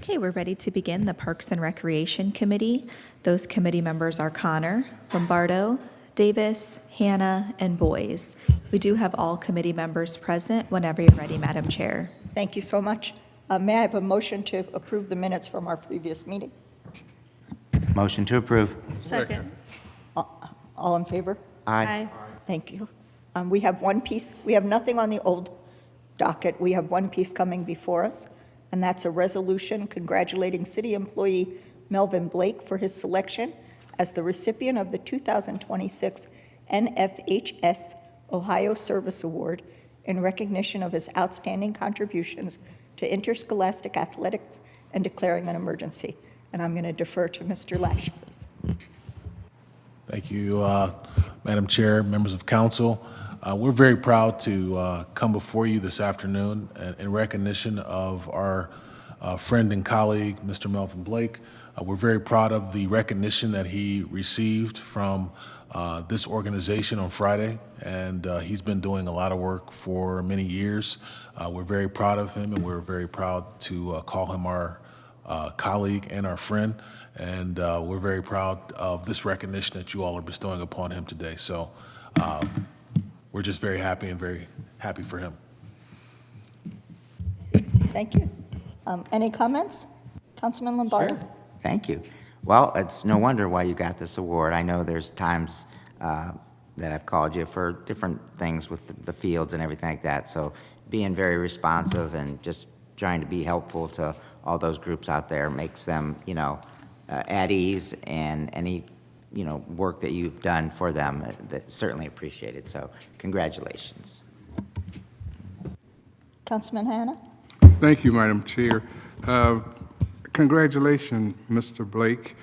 Okay, we're ready to begin the Parks and Recreation Committee. Those committee members are Connor, Lombardo, Davis, Hannah, and Boyes. We do have all committee members present whenever you're ready, Madam Chair. Thank you so much. May I have a motion to approve the minutes from our previous meeting? Motion to approve. Second. All in favor? Aye. Thank you. We have one piece. We have nothing on the old docket. We have one piece coming before us, and that's a resolution congratulating city employee Melvin Blake for his selection as the recipient of the 2026 NFHS Ohio Service Award in recognition of his outstanding contributions to interscholastic athletics and declaring an emergency. And I'm going to defer to Mr. Lash, please. Thank you, Madam Chair, members of council. We're very proud to come before you this afternoon in recognition of our friend and colleague, Mr. Melvin Blake. We're very proud of the recognition that he received from this organization on Friday, and he's been doing a lot of work for many years. We're very proud of him, and we're very proud to call him our colleague and our friend, and we're very proud of this recognition that you all are bestowing upon him today. So we're just very happy and very happy for him. Thank you. Any comments? Councilman Lombardo? Sure. Thank you. Well, it's no wonder why you got this award. I know there's times that I've called you for different things with the fields and everything like that. So being very responsive and just trying to be helpful to all those groups out there makes them, at ease, and any, work that you've done for them, that's certainly appreciated. So congratulations. Councilman Hanna? Thank you, Madam Chair. Congratulations, Mr. Blake.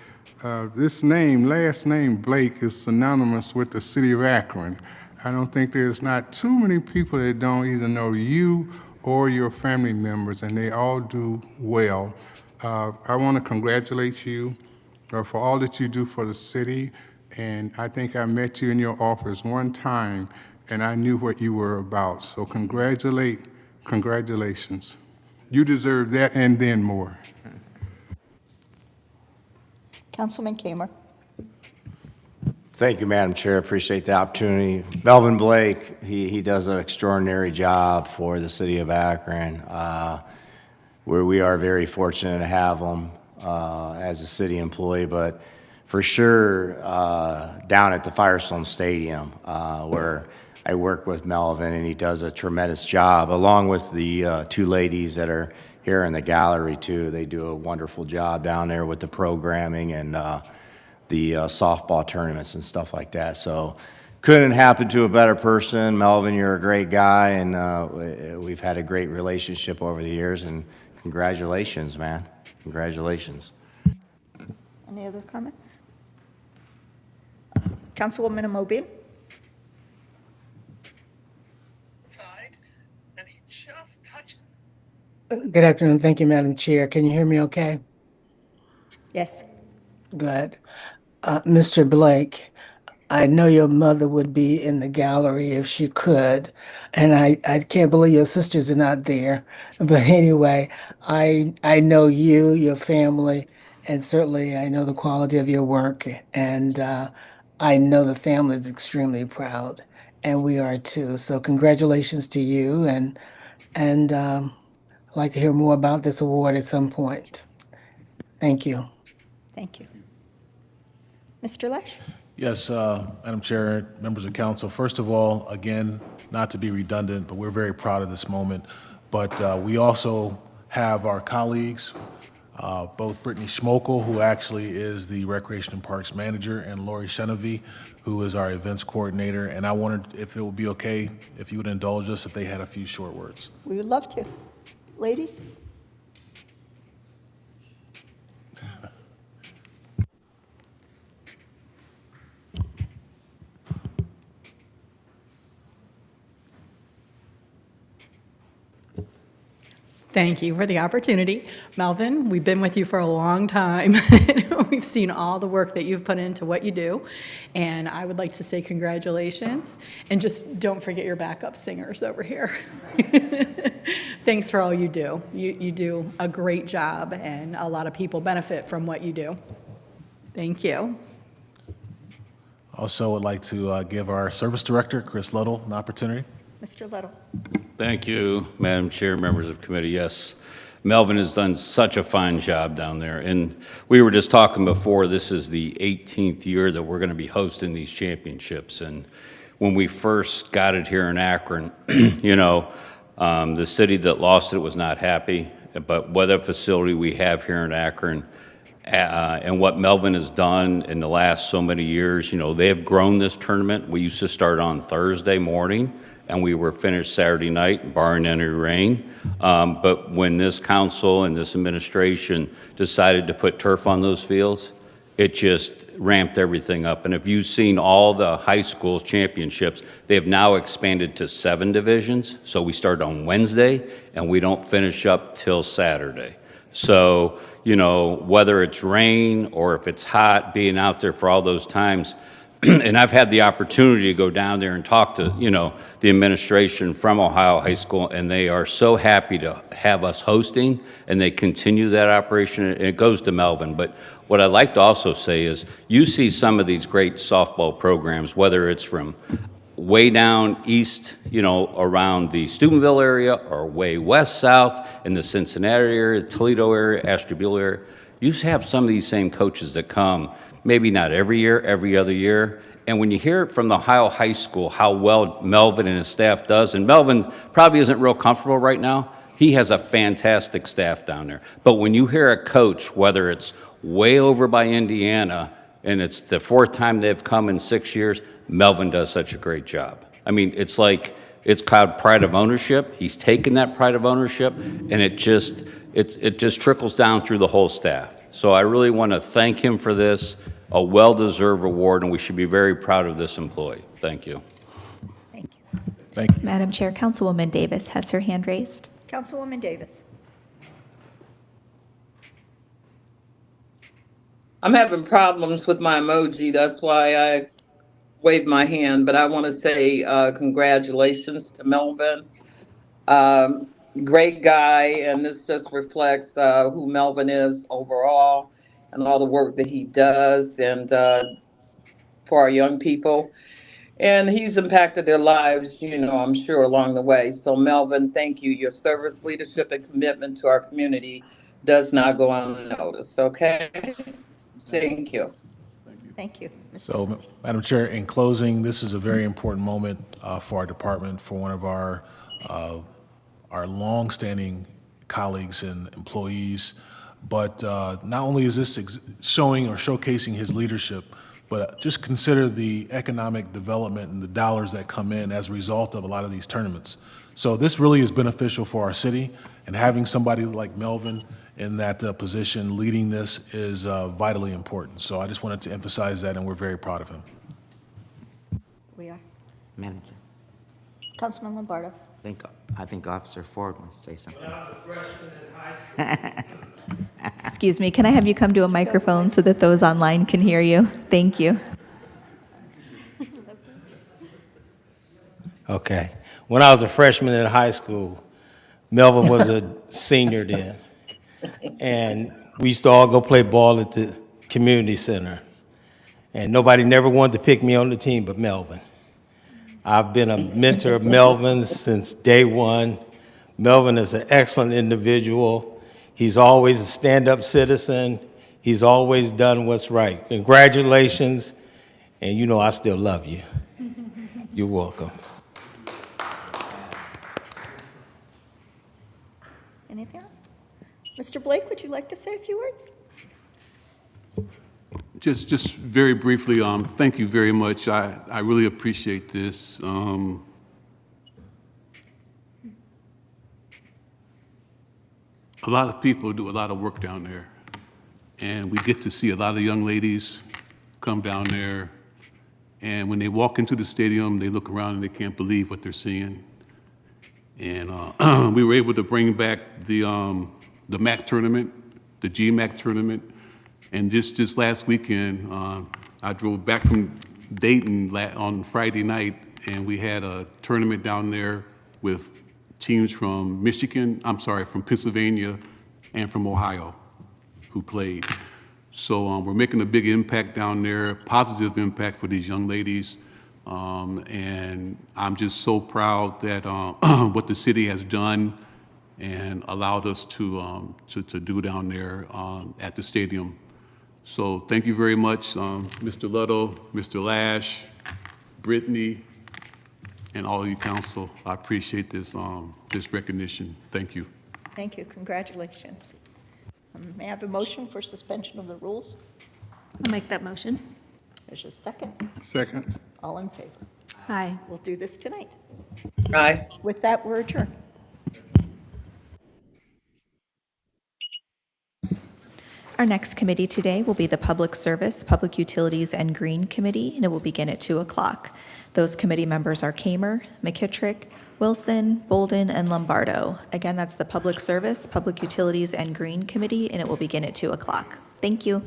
This last name Blake, is synonymous with the city of Akron. I don't think there's not too many people that don't either know you or your family members, and they all do well. I want to congratulate you for all that you do for the city, and I think I met you in your office one time, and I knew what you were about. So congratulations. You deserve that and then more. Councilman Kamer? Thank you, Madam Chair. Appreciate the opportunity. Melvin Blake, he does an extraordinary job for the city of Akron. Where we are very fortunate to have him as a city employee, but for sure down at the Firestone Stadium, where I work with Melvin, and he does a tremendous job, along with the two ladies that are here in the gallery too. They do a wonderful job down there with the programming and the softball tournaments and stuff like that. So couldn't happen to a better person. Melvin, you're a great guy, and we've had a great relationship over the years, and congratulations, man. Congratulations. Any other comment? Councilwoman Immobile? And he just touched. Good afternoon. Thank you, Madam Chair. Can you hear me okay? Yes. Good. Mr. Blake, I know your mother would be in the gallery if she could, and I can't believe your sisters are not there. But anyway, I know you, your family, and certainly I know the quality of your work, and I know the family is extremely proud, and we are too. So congratulations to you, and I'd like to hear more about this award at some point. Thank you. Thank you. Mr. Lesh? Yes, Madam Chair, members of council. First of all, again, not to be redundant, but we're very proud of this moment. But we also have our colleagues, both Brittany Schmokel, who actually is the Recreation and Parks Manager, and Lori Chenevy, who is our events coordinator. And I wondered if it would be okay if you would indulge us if they had a few short words. We would love to. Ladies? Thank you for the opportunity. Melvin, we've been with you for a long time. We've seen all the work that you've put into what you do, and I would like to say congratulations, and just don't forget your backup singers over here. Thanks for all you do. You do a great job, and a lot of people benefit from what you do. Thank you. Also would like to give our Service Director, Chris Luddle, an opportunity. Mr. Little. Thank you, Madam Chair, members of committee. Yes, Melvin has done such a fine job down there. And we were just talking before, this is the 18th year that we're going to be hosting these championships. And when we first got it here in Akron, the city that lost it was not happy. But what a facility we have here in Akron, and what Melvin has done in the last so many years, they have grown this tournament. We used to start on Thursday morning, and we were finished Saturday night, barring any rain. But when this council and this administration decided to put turf on those fields, it just ramped everything up. And if you've seen all the high schools championships, they have now expanded to 7 divisions. So we start on Wednesday, and we don't finish up till Saturday. So, whether it's rain or if it's hot, being out there for all those times, and I've had the opportunity to go down there and talk to, the administration from Ohio High School, and they are so happy to have us hosting, and they continue that operation, and it goes to Melvin. But what I'd like to also say is you see some of these great softball programs, whether it's from way down east, around the Steubenville area, or way west south in the Cincinnati area, Toledo area, Ashtabula area. You have some of these same coaches that come, maybe not every year, every other year. And when you hear it from the Ohio High School, how well Melvin and his staff does, and Melvin probably isn't real comfortable right now, he has a fantastic staff down there. But when you hear a coach, whether it's way over by Indiana, and it's the 4th time they've come in 6 years, Melvin does such a great job. I mean, it's called pride of ownership. He's taken that pride of ownership, and it just trickles down through the whole staff. So I really want to thank him for this, a well-deserved award, and we should be very proud of this employee. Thank you. Thank you. Thank you. Madam Chair, Councilwoman Davis has her hand raised. Councilwoman Davis. I'm having problems with my emoji. That's why I waved my hand. But I want to say congratulations to Melvin. Great guy, and this just reflects who Melvin is overall and all the work that he does and for our young people. And he's impacted their lives, I'm sure, along the way. So, Melvin, thank you. Your service, leadership, and commitment to our community does not go unnoticed, okay? Thank you. Thank you. So, Madam Chair, in closing, this is a very important moment for our department, for one of our longstanding colleagues and employees. But not only is this showing or showcasing his leadership, but just consider the economic development and the dollars that come in as a result of a lot of these tournaments. So this really is beneficial for our city, and having somebody like Melvin in that position leading this is vitally important. So I just wanted to emphasize that, and we're very proud of him. We are. Madam Chair, Councilman Lombardo. I think Officer Ford wants to say something. When I was a freshman in high school. Excuse me, can I have you come to a microphone so that those online can hear you? Thank you. Okay. When I was a freshman in high school, Melvin was a senior then. And we used to all go play ball at the community center. And nobody never wanted to pick me on the team but Melvin. I've been a mentor of Melvin's since day one. Melvin is an excellent individual. He's always a stand-up citizen. He's always done what's right. Congratulations, and I still love you. You're welcome. Anything else? Mr. Blake, would you like to say a few words? Just very briefly, thank you very much. I really appreciate this. A lot of people do a lot of work down there, and we get to see a lot of young ladies come down there, and when they walk into the stadium, they look around and they can't believe what they're seeing. And we were able to bring back the MAC tournament, the GMAC tournament. And just this last weekend, I drove back from Dayton on Friday night, and we had a tournament down there with teams from from Pennsylvania and from Ohio who played. So we're making a big impact down there, positive impact for these young ladies. And I'm just so proud that what the city has done and allowed us to do down there at the stadium. So thank you very much, Mr. Ludlow, Mr. Lash, Brittany, and all of you council. I appreciate this recognition. Thank you. Thank you, congratulations. May I have a motion for suspension of the rules? I'll make that motion. There's a second. Second. All in favor? Aye. We'll do this tonight. Aye. With that, we're adjourned. Our next committee today will be the Public Service, Public Utilities, and Green Committee, and it will begin at 2 o'clock. Those committee members are Kamer, McKittrick, Wilson, Bolden, and Lombardo. Again, that's the Public Service, Public Utilities, and Green Committee, and it will begin at 2 o'clock. Thank you.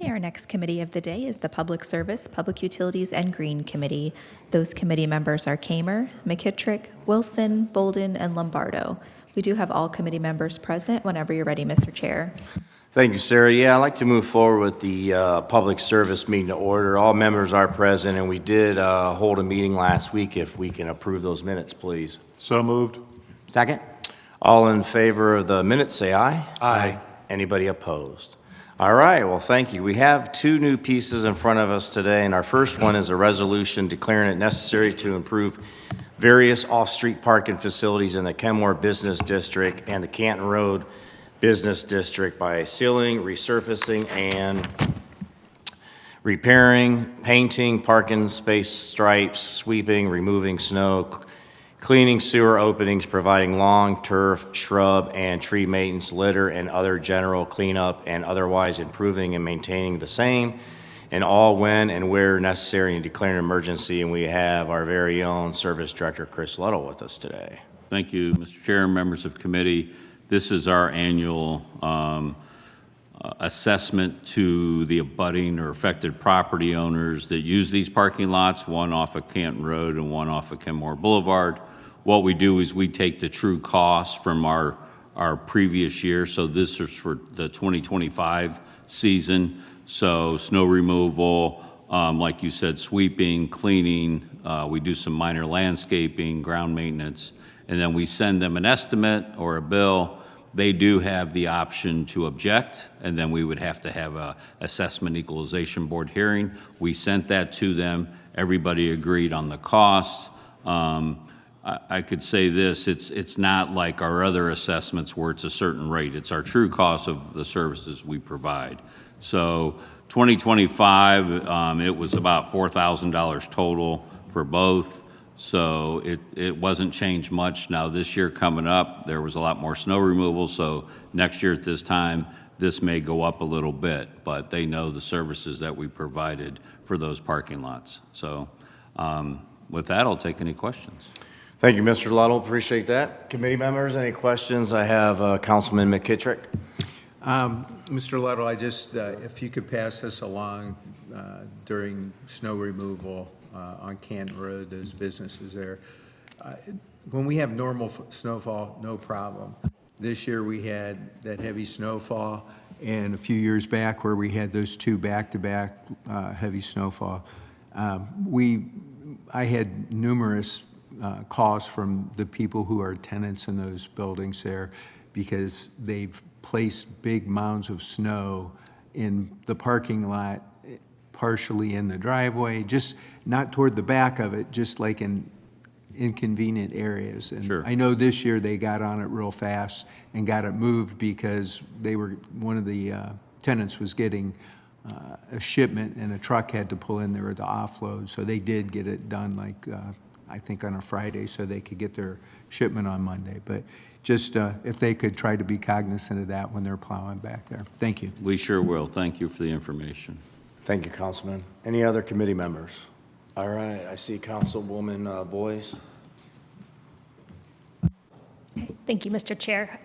Okay, our next committee of the day is the Public Service, Public Utilities, and Green Committee. Those committee members are Kamer, McKittrick, Wilson, Bolden, and Lombardo. We do have all committee members present whenever you're ready, Mr. Chair. Thank you, Sarah. Yeah, I'd like to move forward with the public service meeting to order. All members are present, and we did hold a meeting last week. If we can approve those minutes, please. So moved. Second? All in favor of the minutes, say aye. Aye. Anybody opposed? All right, well, thank you. We have two new pieces in front of us today, and our first one is a resolution declaring it necessary to improve various off-street parking facilities in the Kenmore Business District and the Canton Road Business District by sealing, resurfacing, and repairing, painting, parking space stripes, sweeping, removing snow, cleaning sewer openings, providing lawn, turf, shrub, and tree maintenance, litter, and other general cleanup, and otherwise improving and maintaining the same, and all when and where necessary, and declaring an emergency. And we have our very own Service Director, Chris Luddle, with us today. Thank you, Mr. Chair, members of committee. This is our annual assessment to the abutting or affected property owners that use these parking lots, one off of Canton Road and one off of Kenmore Boulevard. What we do is we take the true cost from our previous year. So this is for the 2025 season. So snow removal, like you said, sweeping, cleaning. We do some minor landscaping, ground maintenance, and then we send them an estimate or a bill. They do have the option to object, and then we would have to have a assessment equalization board hearing. We sent that to them. Everybody agreed on the costs. I could say this, it's not like our other assessments where it's a certain rate. It's our true cost of the services we provide. So 2025, it was about $4,000 total for both. So it wasn't changed much. Now this year coming up, there was a lot more snow removal. So next year at this time, this may go up a little bit, but they know the services that we provided for those parking lots. So with that, I'll take any questions. Thank you, Mr. Luddle. Appreciate that. Committee members, any questions? I have Councilman McKittrick. Mr. Luddle, I just, if you could pass this along during snow removal on Canton Road, those businesses there. When we have normal snowfall, no problem. This year we had that heavy snowfall, and a few years back where we had those two back-to-back heavy snowfall. I had numerous calls from the people who are tenants in those buildings there because they've placed big mounds of snow in the parking lot, partially in the driveway, just not toward the back of it, just like in inconvenient areas. And sure. I know this year they got on it real fast and got it moved because one of the tenants was getting a shipment and a truck had to pull in there to offload. So they did get it done like, I think on a Friday so they could get their shipment on Monday. But just if they could try to be cognizant of that when they're plowing back there. Thank you. We sure will. Thank you for the information. Thank you, Councilman. Any other committee members? All right, I see Councilwoman Boyce. Thank you, Mr. Chair.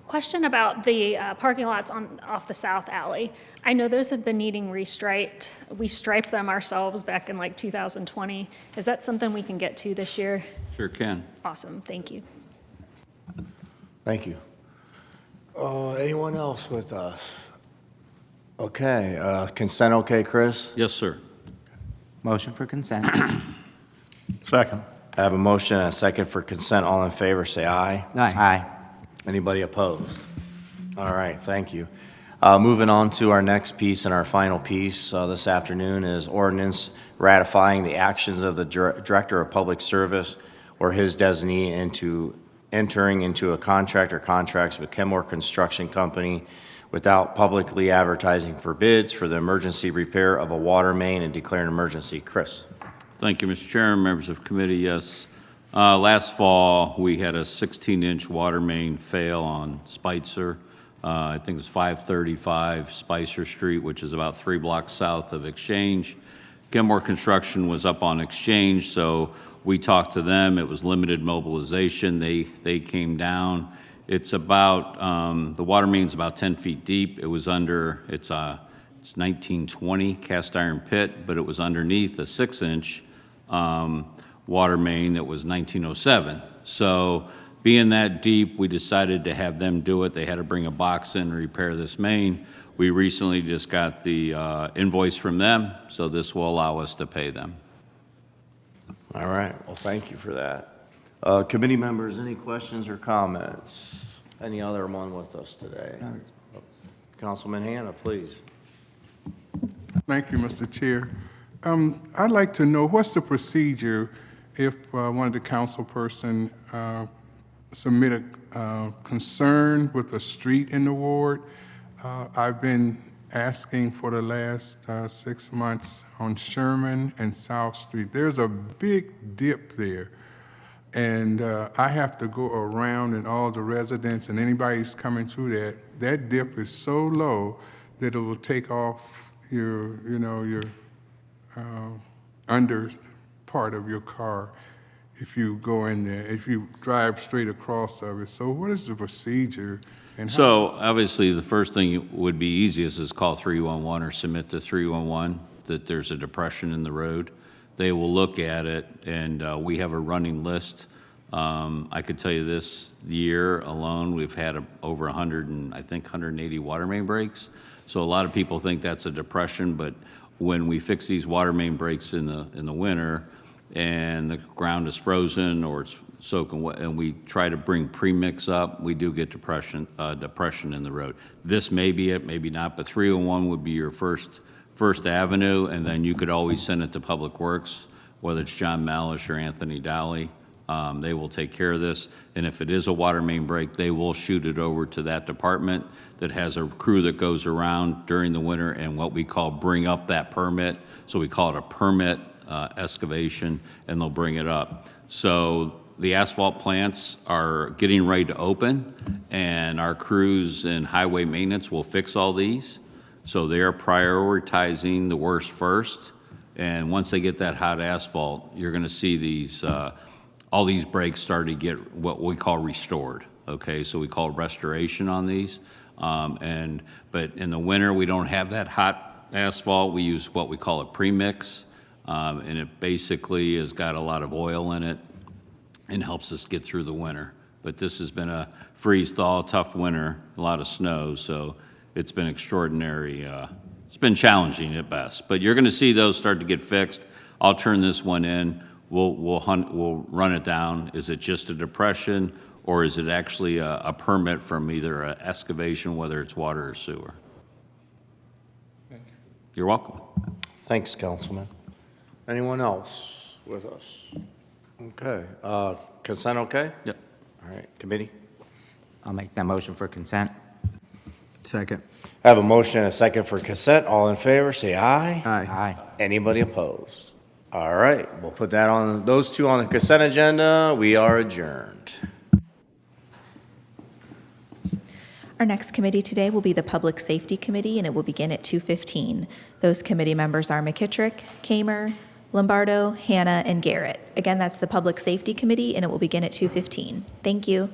Question about the parking lots off the South Alley. I know those have been needing restriped. We striped them ourselves back in like 2020. Is that something we can get to this year? Sure can. Awesome, thank you. Thank you. Anyone else with us? Okay, consent okay, Chris? Yes, sir. Motion for consent. Second. I have a motion and a second for consent. All in favor, say aye. Aye. Anybody opposed? All right, thank you. Moving on to our next piece and our final piece this afternoon is ordinance ratifying the actions of the Director of Public Service or his designee into entering into a contract or contracts with Kenmore Construction Company without publicly advertising for bids for the emergency repair of a water main and declaring an emergency. Chris. Thank you, Mr. Chairman, members of committee. Yes. Last fall, we had a 16-inch water main fail on Spicer. I think it was 535 Spicer Street, which is about 3 blocks south of Exchange. Kenmore Construction was up on Exchange, so we talked to them. It was limited mobilization. They came down. It's about, the water main's about 10 feet deep. It was under, it's it's 1920 cast iron pit, but it was underneath a 6-inch water main that was 1907. So being that deep, we decided to have them do it. They had to bring a box in and repair this main. We recently just got the invoice from them, so this will allow us to pay them. All right, well, thank you for that. Committee members, any questions or comments? Any other one with us today? Councilman Hannah, please. Thank you, Mr. Chair. I'd like to know what's the procedure if one of the council person submit a concern with a street in the ward. I've been asking for the last 6 months on Sherman and South Street. There's a big dip there. And I have to go around and all the residents and anybody who's coming through that dip is so low that it will take off your, your under part of your car if you go in there, if you drive straight across of it. So what is the procedure? And So obviously, the first thing would be easiest is call 311 or submit to 311 that there's a depression in the road. They will look at it, and we have a running list. I could tell you this year alone, we've had over 100 and I think 180 water main breaks. So a lot of people think that's a depression, but when we fix these water main breaks in the winter and the ground is frozen or it's soaking wet, and we try to bring premix up, we do get depression in the road. This may be it, maybe not, but 301 would be your first avenue, and then you could always send it to Public Works, whether it's John Malish or Anthony Dowley. They will take care of this, and if it is a water main break, they will shoot it over to that department that has a crew that goes around during the winter and what we call bring up that permit. So we call it a permit excavation, and they'll bring it up. So the asphalt plants are getting ready to open, and our crews in highway maintenance will fix all these. So they're prioritizing the worst first, and once they get that hot asphalt, you're going to see these all these breaks start to get what we call restored. Okay, so we call restoration on these, but in the winter we don't have that hot asphalt. We use what we call a premix, and it basically has got a lot of oil in it and helps us get through the winter. But this has been a freeze-thaw, tough winter, a lot of snow, so it's been extraordinary. It's been challenging at best, but you're going to see those start to get fixed. I'll turn this one in. We'll run it down. Is it just a depression, or is it actually a permit from either an excavation, whether it's water or sewer? You're welcome. Thanks, Councilman. Anyone else with us? Okay. Consent okay? Yep. All right, committee? I'll make that motion for consent. Second. I have a motion and a second for consent. All in favor, say aye. Aye. Anybody opposed? All right, we'll put that on, those two on the consent agenda. We are adjourned. Our next committee today will be the Public Safety Committee, and it will begin at 2:15. Those committee members are McKittrick, Kamer, Lombardo, Hannah, and Garrett. Again, that's the Public Safety Committee, and it will begin at 2:15. Thank you.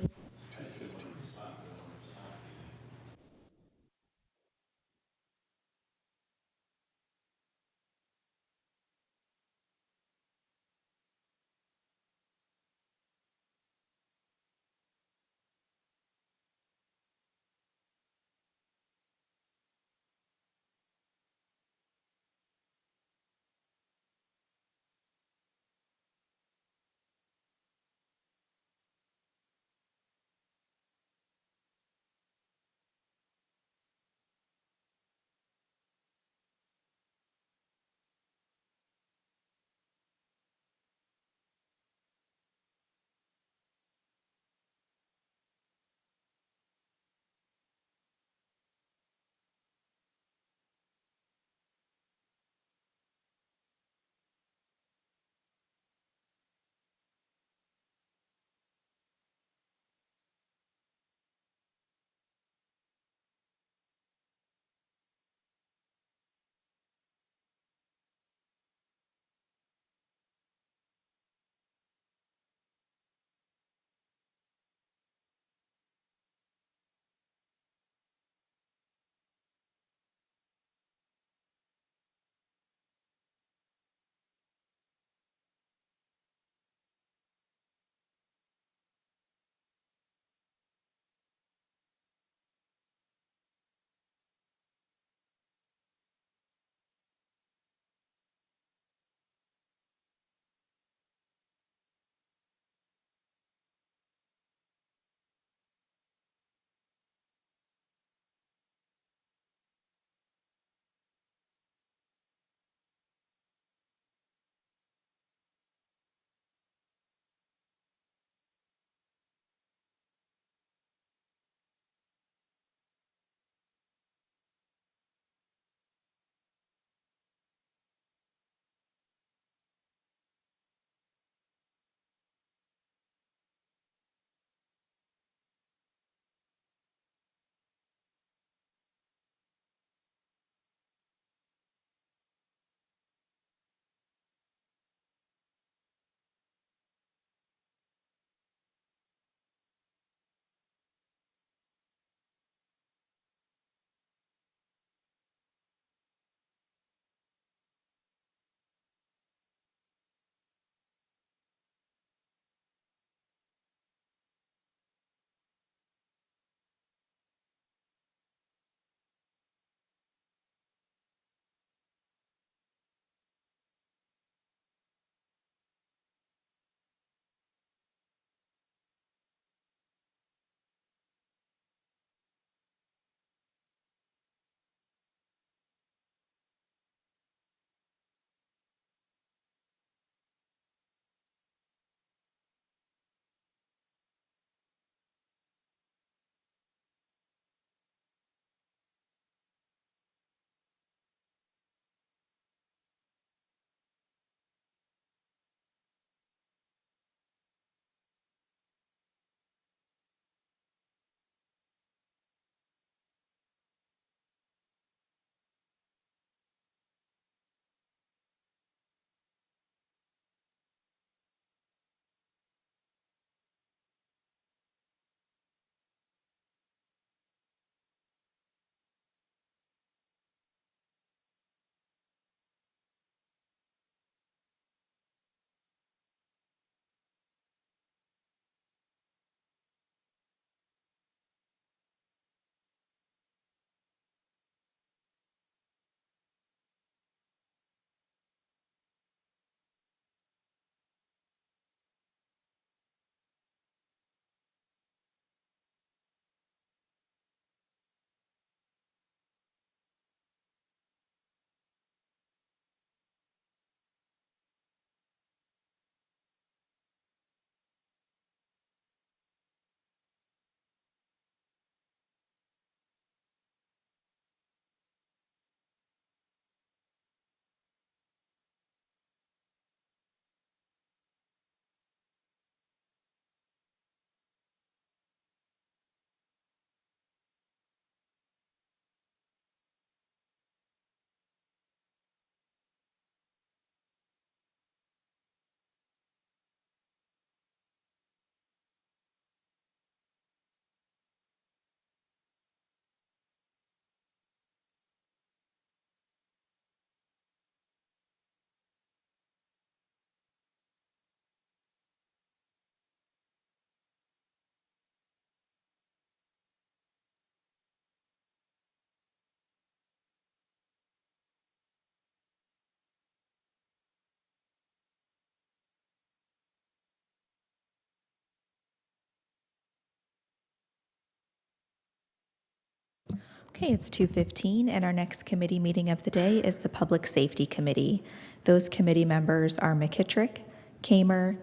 Okay, it's 2:15, and our next committee meeting of the day is the Public Safety Committee. Those committee members are McKittrick, Kamer,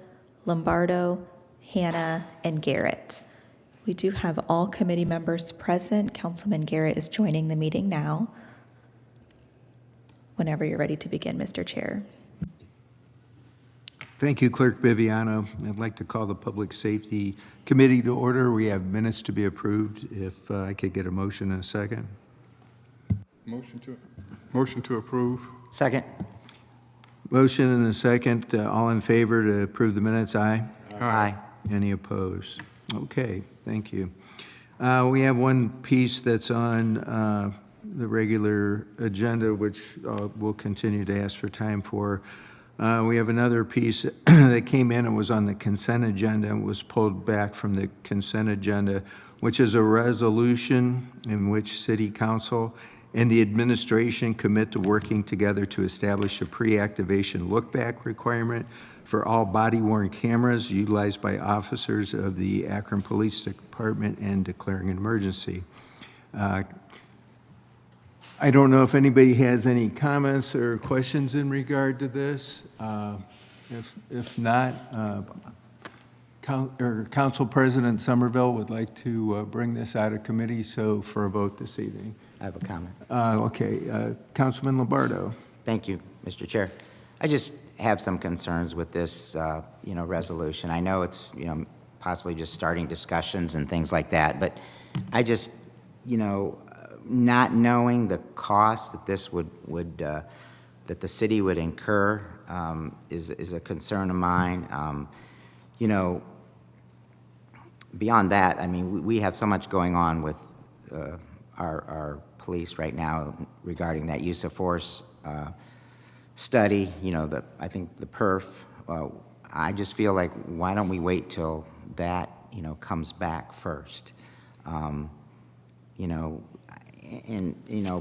Lombardo, Hannah, and Garrett. We do have all committee members present. Councilman Garrett is joining the meeting now. Whenever you're ready to begin, Mr. Chair. Thank you, Clerk Viviano. I'd like to call the Public Safety Committee to order. We have minutes to be approved. If I could get a motion in a second. Motion to approve. Second. Motion and a second. All in favor to approve the minutes, aye? Aye. Any opposed? Okay, thank you. We have one piece that's on the regular agenda, which we'll continue to ask for time for. We have another piece that came in and was on the consent agenda and was pulled back from the consent agenda, which is a resolution in which City Council and the administration commit to working together to establish a pre-activation look-back requirement for all body-worn cameras utilized by officers of the Akron Police Department and declaring an emergency. I don't know if anybody has any comments or questions in regard to this. If not, Council President Somerville would like to bring this out of committee for a vote this evening. I have a comment. Okay, Councilman Lombardo. Thank you, Mr. Chair. I just have some concerns with this, resolution. I know it's, possibly just starting discussions and things like that, but I just, not knowing the cost that this would that the city would incur is a concern of mine. Beyond that, I mean, we have so much going on with our police right now regarding that use of force study. I think the perf. I just feel like, why don't we wait till that comes back first?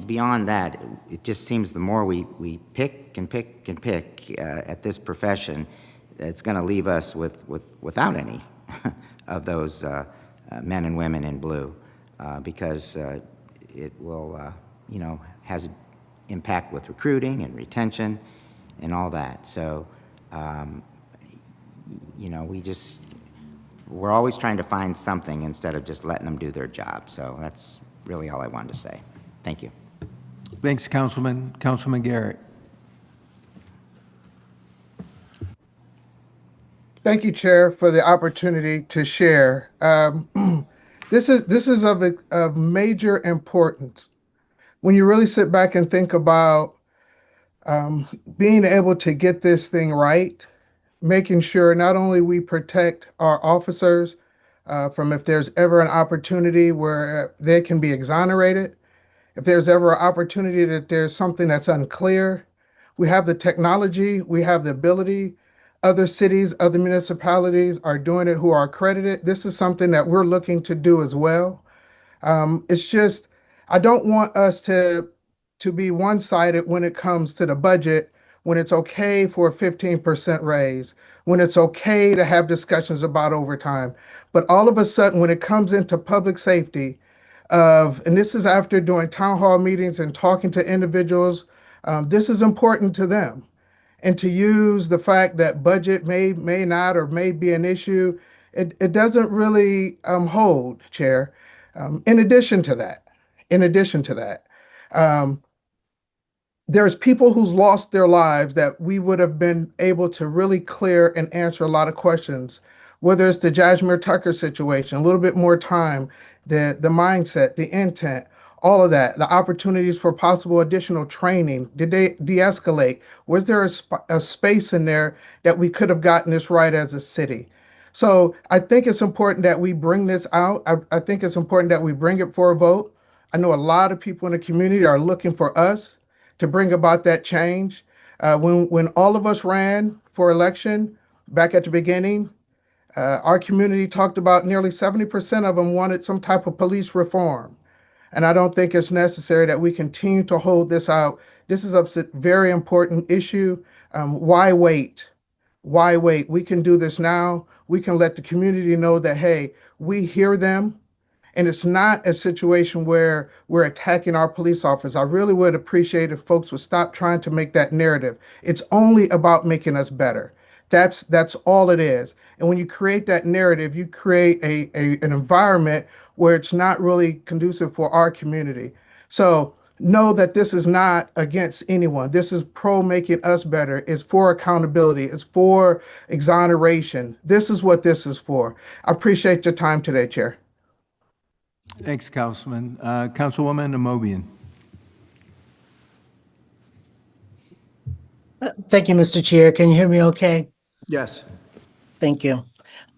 Beyond that, it just seems the more we pick and pick and pick at this profession, it's going to leave us without any of those men and women in blue, because it will, has an impact with recruiting and retention and all that. So, we're always trying to find something instead of just letting them do their job. So that's really all I wanted to say. Thank you. Thanks, Councilman. Councilman Garrett. Thank you, Chair, for the opportunity to share. This is of major importance. When you really sit back and think about being able to get this thing right, making sure not only we protect our officers from if there's ever an opportunity where they can be exonerated, if there's ever an opportunity that there's something that's unclear, we have the technology, we have the ability. Other cities, other municipalities are doing it who are accredited. This is something that we're looking to do as well. It's just, I don't want us to be one-sided when it comes to the budget, when it's okay for a 15% raise, when it's okay to have discussions about overtime. But all of a sudden, when it comes into public safety, and this is after doing town hall meetings and talking to individuals, this is important to them. And to use the fact that budget may not or may be an issue, it doesn't really hold, Chair. In addition to that, there's people who's lost their lives that we would have been able to really clear and answer a lot of questions, whether it's the Jasmine Tucker situation, a little bit more time, the mindset, the intent, all of that, the opportunities for possible additional training. Did they de-escalate? Was there a space in there that we could have gotten this right as a city? So I think it's important that we bring this out. I think it's important that we bring it for a vote. I know a lot of people in the community are looking for us to bring about that change. When all of us ran for election back at the beginning, our community talked about nearly 70% of them wanted some type of police reform. And I don't think it's necessary that we continue to hold this out. This is a very important issue. Why wait? Why wait? We can do this now. We can let the community know that, hey, we hear them And it's not a situation where we're attacking our police officers. I really would appreciate if folks would stop trying to make that narrative. It's only about making us better. That's all it is. And when you create that narrative, you create an environment where it's not really conducive for our community. So know that this is not against anyone. This is pro making us better. It's for accountability. It's for exoneration. This is what this is for. I appreciate your time today, Chair. Thanks, Councilman. Councilwoman Amobian. Thank you, Mr. Chair. Can you hear me okay? Yes. Thank you.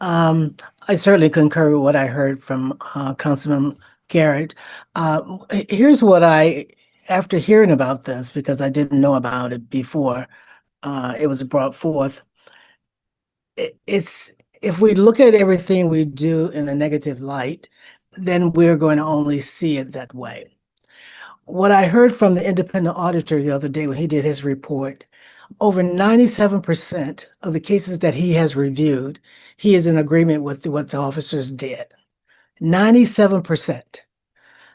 I certainly concur with what I heard from Councilman Garrett. Here's what after hearing about this, because I didn't know about it before it was brought forth, it's if we look at everything we do in a negative light, then we're going to only see it that way. What I heard from the independent auditor the other day when he did his report, over 97% of the cases that he has reviewed, he is in agreement with what the officers did. 97%.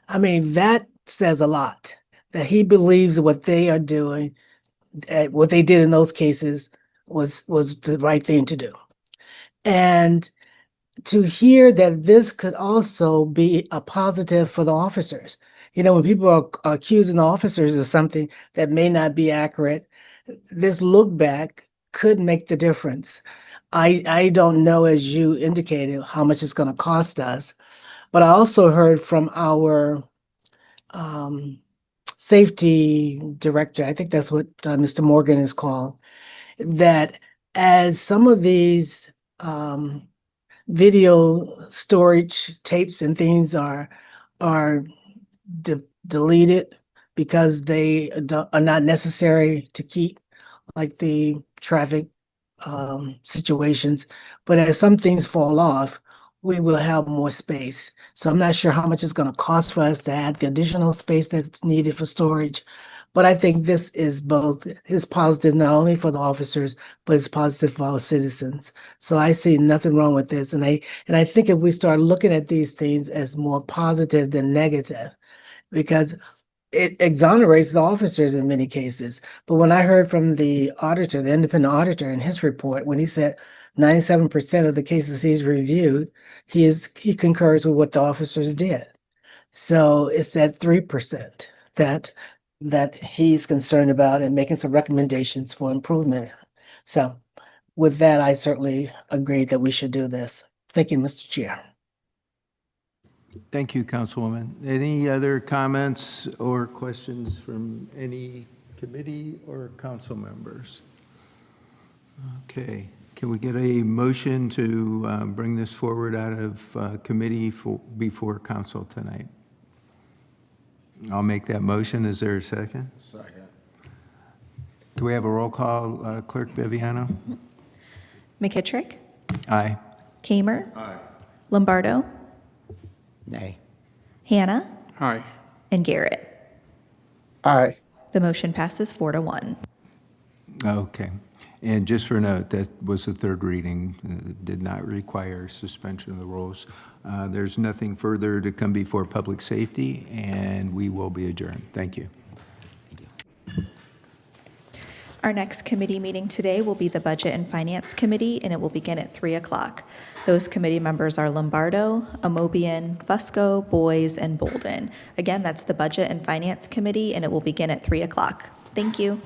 I mean, that says a lot, that he believes what they are doing, what they did in those cases was the right thing to do. And to hear that this could also be a positive for the officers. You know, when people are accusing the officers of something that may not be accurate, this look back could make the difference. I don't know, as you indicated, how much it's going to cost us, but I also heard from our safety director, I think that's what Mr. Morgan is called, that as some of these video storage tapes and things are deleted because they are not necessary to keep, like the traffic situations. But as some things fall off, we will have more space. So I'm not sure how much it's going to cost for us to add the additional space that's needed for storage. But I think this is positive not only for the officers, but it's positive for our citizens. So I see nothing wrong with this. And I think if we start looking at these things as more positive than negative, because it exonerates the officers in many cases. But when I heard from the auditor, the independent auditor in his report, when he said 97% of the cases he's reviewed, he concurs with what the officers did. So it's that 3% that he's concerned about and making some recommendations for improvement. So with that, I certainly agree that we should do this. Thank you, Mr. Chair. Thank you, Councilwoman. Any other comments or questions from any committee or council members? Okay. Can we get a motion to bring this forward out of committee before council tonight? I'll make that motion. Is there a second? Second. Do we have a roll call, Clerk Viviano? McKittrick, Aye. Kamer, Aye. Lombardo, Nay. Hannah, Aye. and Garrett. Aye. The motion passes 4-1. Okay. And just for note, that was the third reading, did not require suspension of the rules. There's nothing further to come before public safety, and we will be adjourned. Thank you. Our next committee meeting today will be the Budget and Finance Committee, and it will begin at 3 o'clock. Those committee members are Lombardo, Amobian, Fusco, Boyes, and Bolden. Again, that's the Budget and Finance Committee, and it will begin at 3 o'clock. Thank you.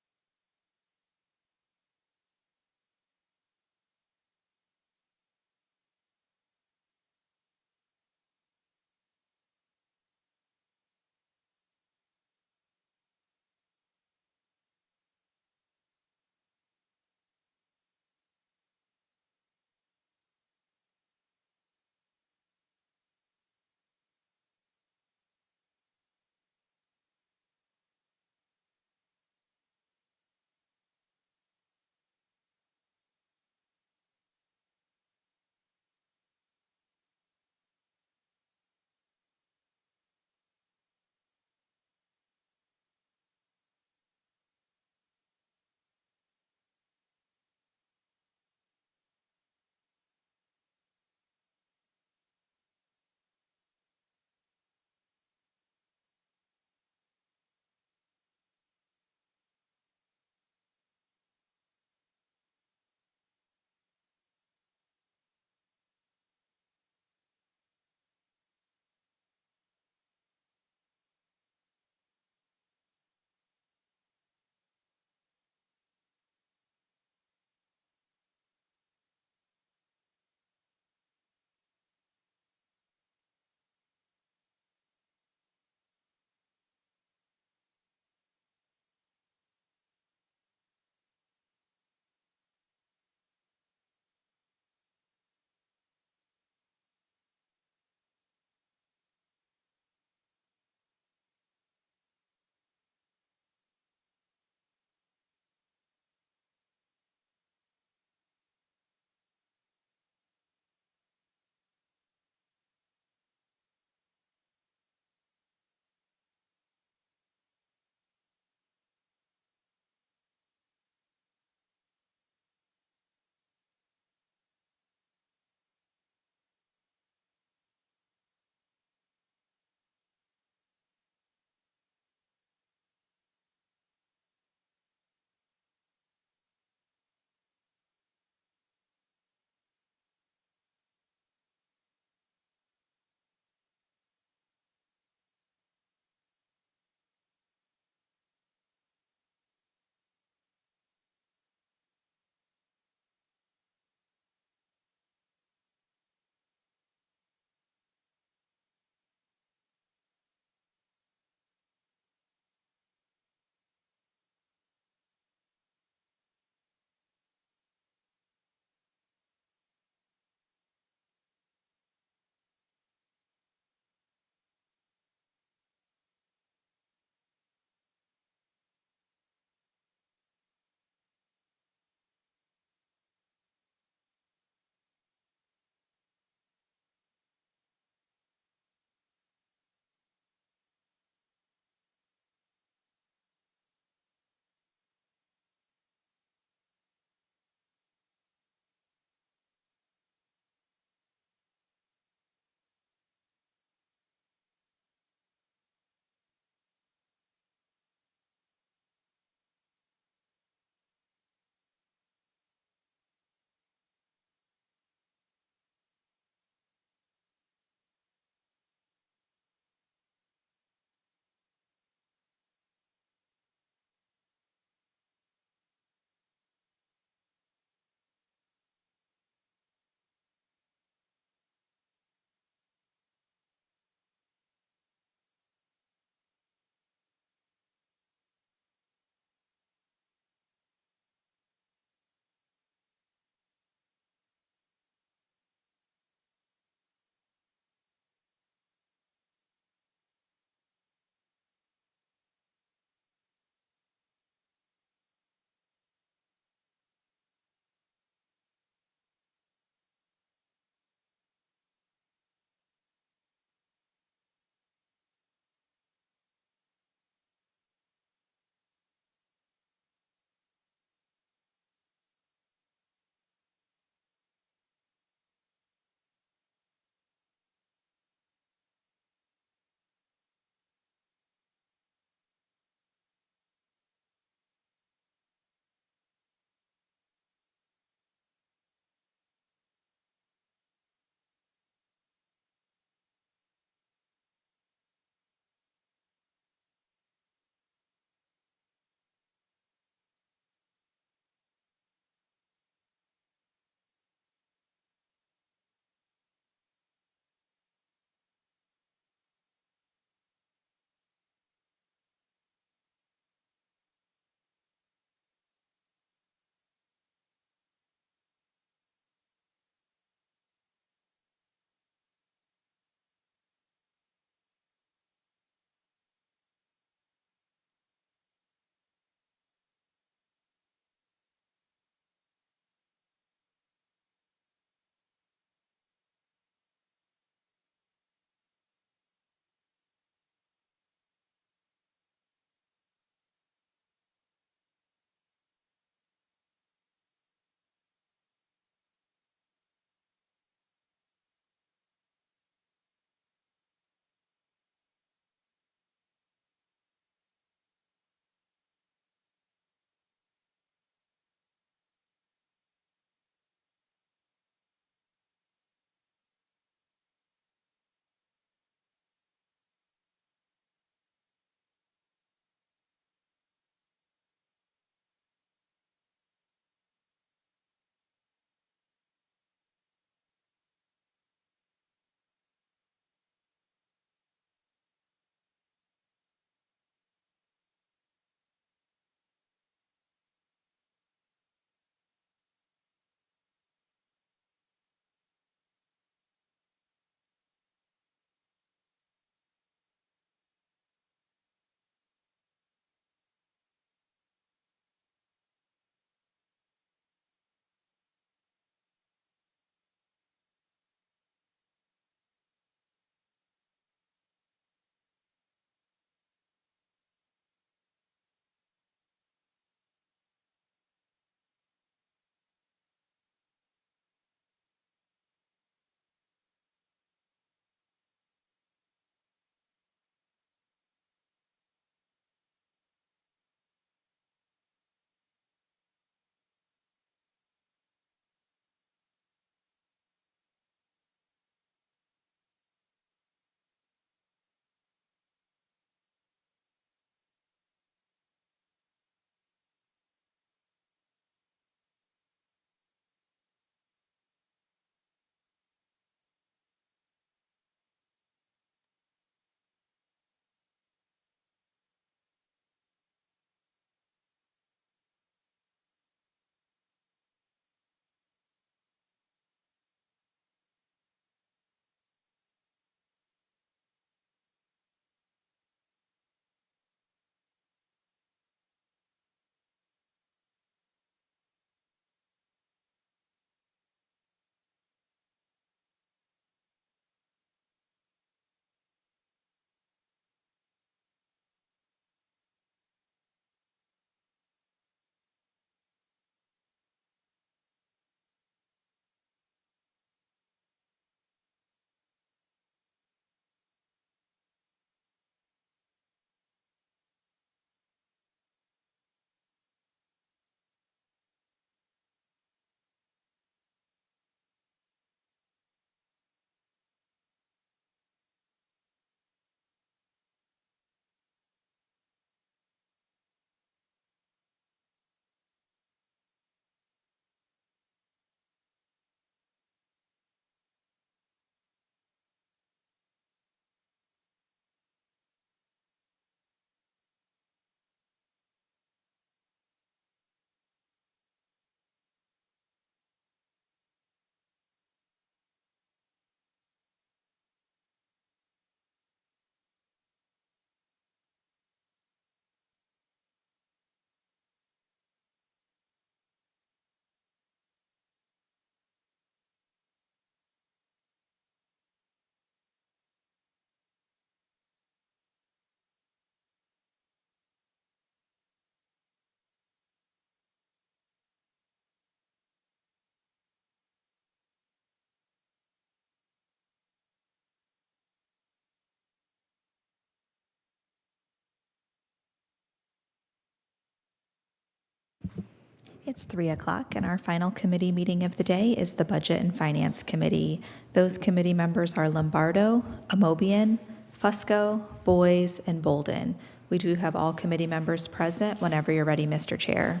It's 3 o'clock, and our final committee meeting of the day is the Budget and Finance Committee. Those committee members are Lombardo, Amobian, Fusco, Boys, and Bolden. We do have all committee members present whenever you're ready, Mr. Chair.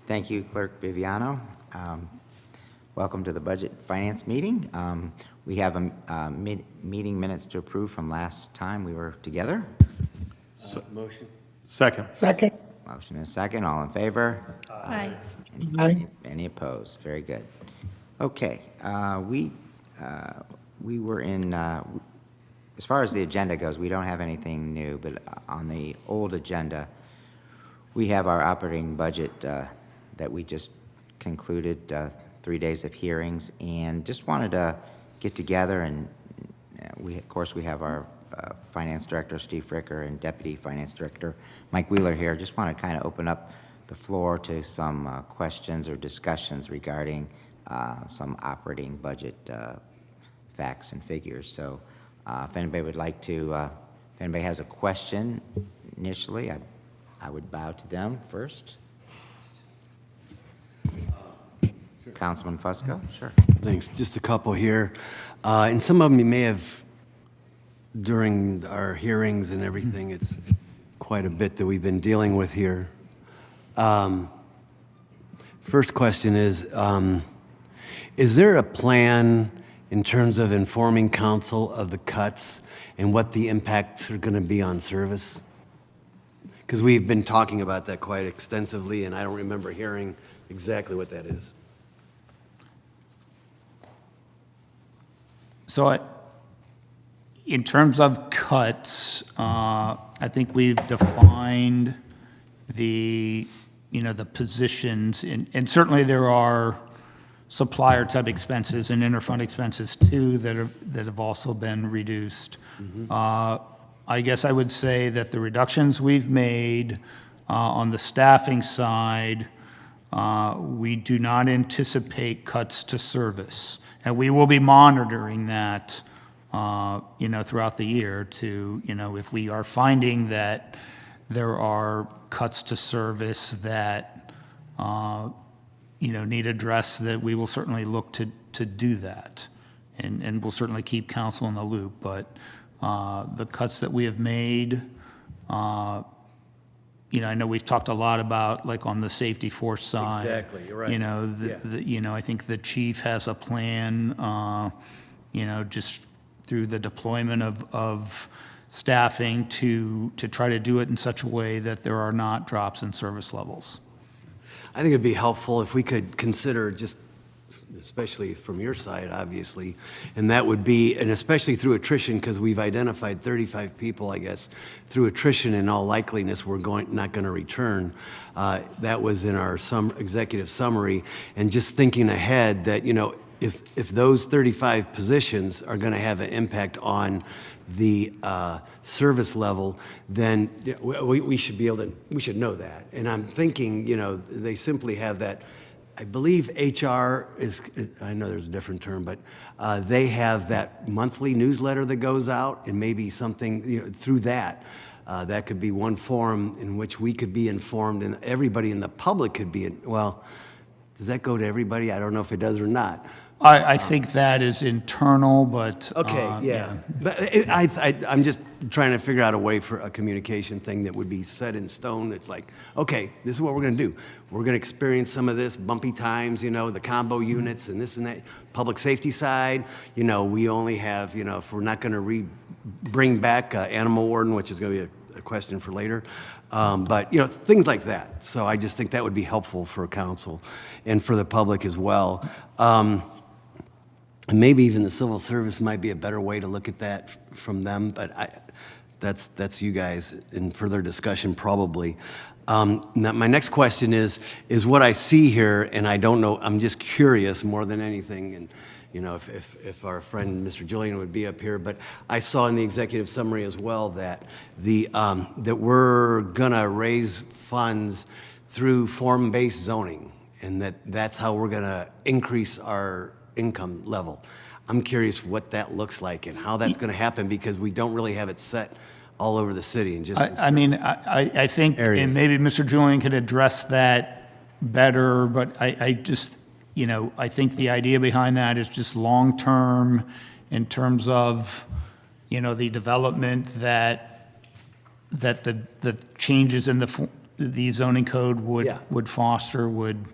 Thank you, Clerk Viviano. Welcome to the Budget and Finance meeting. We have meeting minutes to approve from last time we were together. Motion. Second. Motion and second. All in favor? Aye. Any opposed? Very good. Okay, we were in, as far as the agenda goes, we don't have anything new, but on the old agenda, we have our operating budget that we just concluded, 3 days of hearings, and just wanted to get together, and of course, we have our Finance Director, Steve Fricker, and Deputy Finance Director, Mike Wheeler here. Just want to kind of open up the floor to some questions or discussions regarding some operating budget facts and figures. So if anybody would like to, if anybody has a question initially, I would bow to them first. Councilman Fusco, sure. Thanks. Just a couple here. And some of them you may have, during our hearings and everything, it's quite a bit that we've been dealing with here. First question is there a plan in terms of informing council of the cuts and what the impacts are going to be on service? Because we've been talking about that quite extensively, and I don't remember hearing exactly what that is. So in terms of cuts, I think we've defined the positions, and certainly there are supplier type expenses and interfund expenses too that have also been reduced. I guess I would say that the reductions we've made on the staffing side, we do not anticipate cuts to service, and we will be monitoring that throughout the year to, if we are finding that there are cuts to service that, need address, that we will certainly look to do that. And we'll certainly keep council in the loop. But the cuts that we have made, I know we've talked a lot about, like, on the safety force side. Exactly, you're right. I think the chief has a plan, just through the deployment of staffing to try to do it in such a way that there are not drops in service levels. I think it'd be helpful if we could consider, just especially from your side, obviously, and that would be, and especially through attrition, because we've identified 35 people, I guess, through attrition in all likeliness we're not going to return. That was in our executive summary, and just thinking ahead that, if those 35 positions are going to have an impact on the service level, then we should be able to, we should know that. And I'm thinking, they simply have that. I believe HR is, I know there's a different term, but they have that monthly newsletter that goes out, and maybe something through that. That could be one forum in which we could be informed, and everybody in the public could be, well, does that go to everybody? I don't know if it does or not. I think that is internal, but. Okay, yeah. But I'm just trying to figure out a way for a communication thing that would be set in stone. It's like, okay, this is what we're going to do. We're going to experience some of this bumpy times, the combo units and this and that. Public safety side, we only have, if we're not going to bring back animal warden, which is going to be a question for later. But, things like that. So I just think that would be helpful for council and for the public as well. And maybe even the civil service might be a better way to look at that from them, but that's you guys in further discussion probably. Now my next question is what I see here, and I don't know, I'm just curious more than anything, and if our friend Mr. Julian would be up here, but I saw in the executive summary as well that that we're gonna raise funds through form-based zoning, and that's how we're gonna increase our income level. I'm curious what that looks like and how that's going to happen, because we don't really have it set all over the city. And just I think, areas. And maybe Mr. Julian could address that better, but I just, I think the idea behind that is just long-term in terms of, the development that the changes in the zoning code would foster, would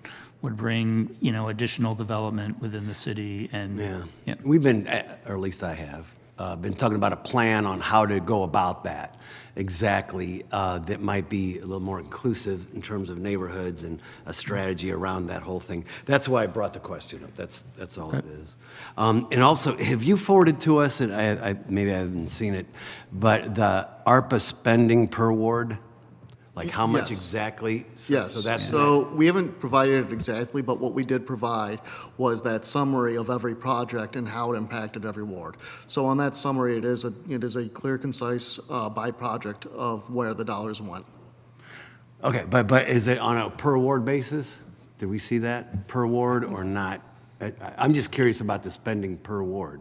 bring, additional development within the city and. Yeah. We've been, or at least I have, been talking about a plan on how to go about that exactly, that might be a little more inclusive in terms of neighborhoods and a strategy around that whole thing. That's why I brought the question up. That's all it is. And also, have you forwarded to us, and maybe I haven't seen it, but the ARPA spending per ward? Like how much exactly? Yes, so we haven't provided it exactly, but what we did provide was that summary of every project and how it impacted every ward. So on that summary, it is a clear, concise by project of where the dollars went. Okay, but is it on a per ward basis? Did we see that per ward or not? I'm just curious about the spending per ward.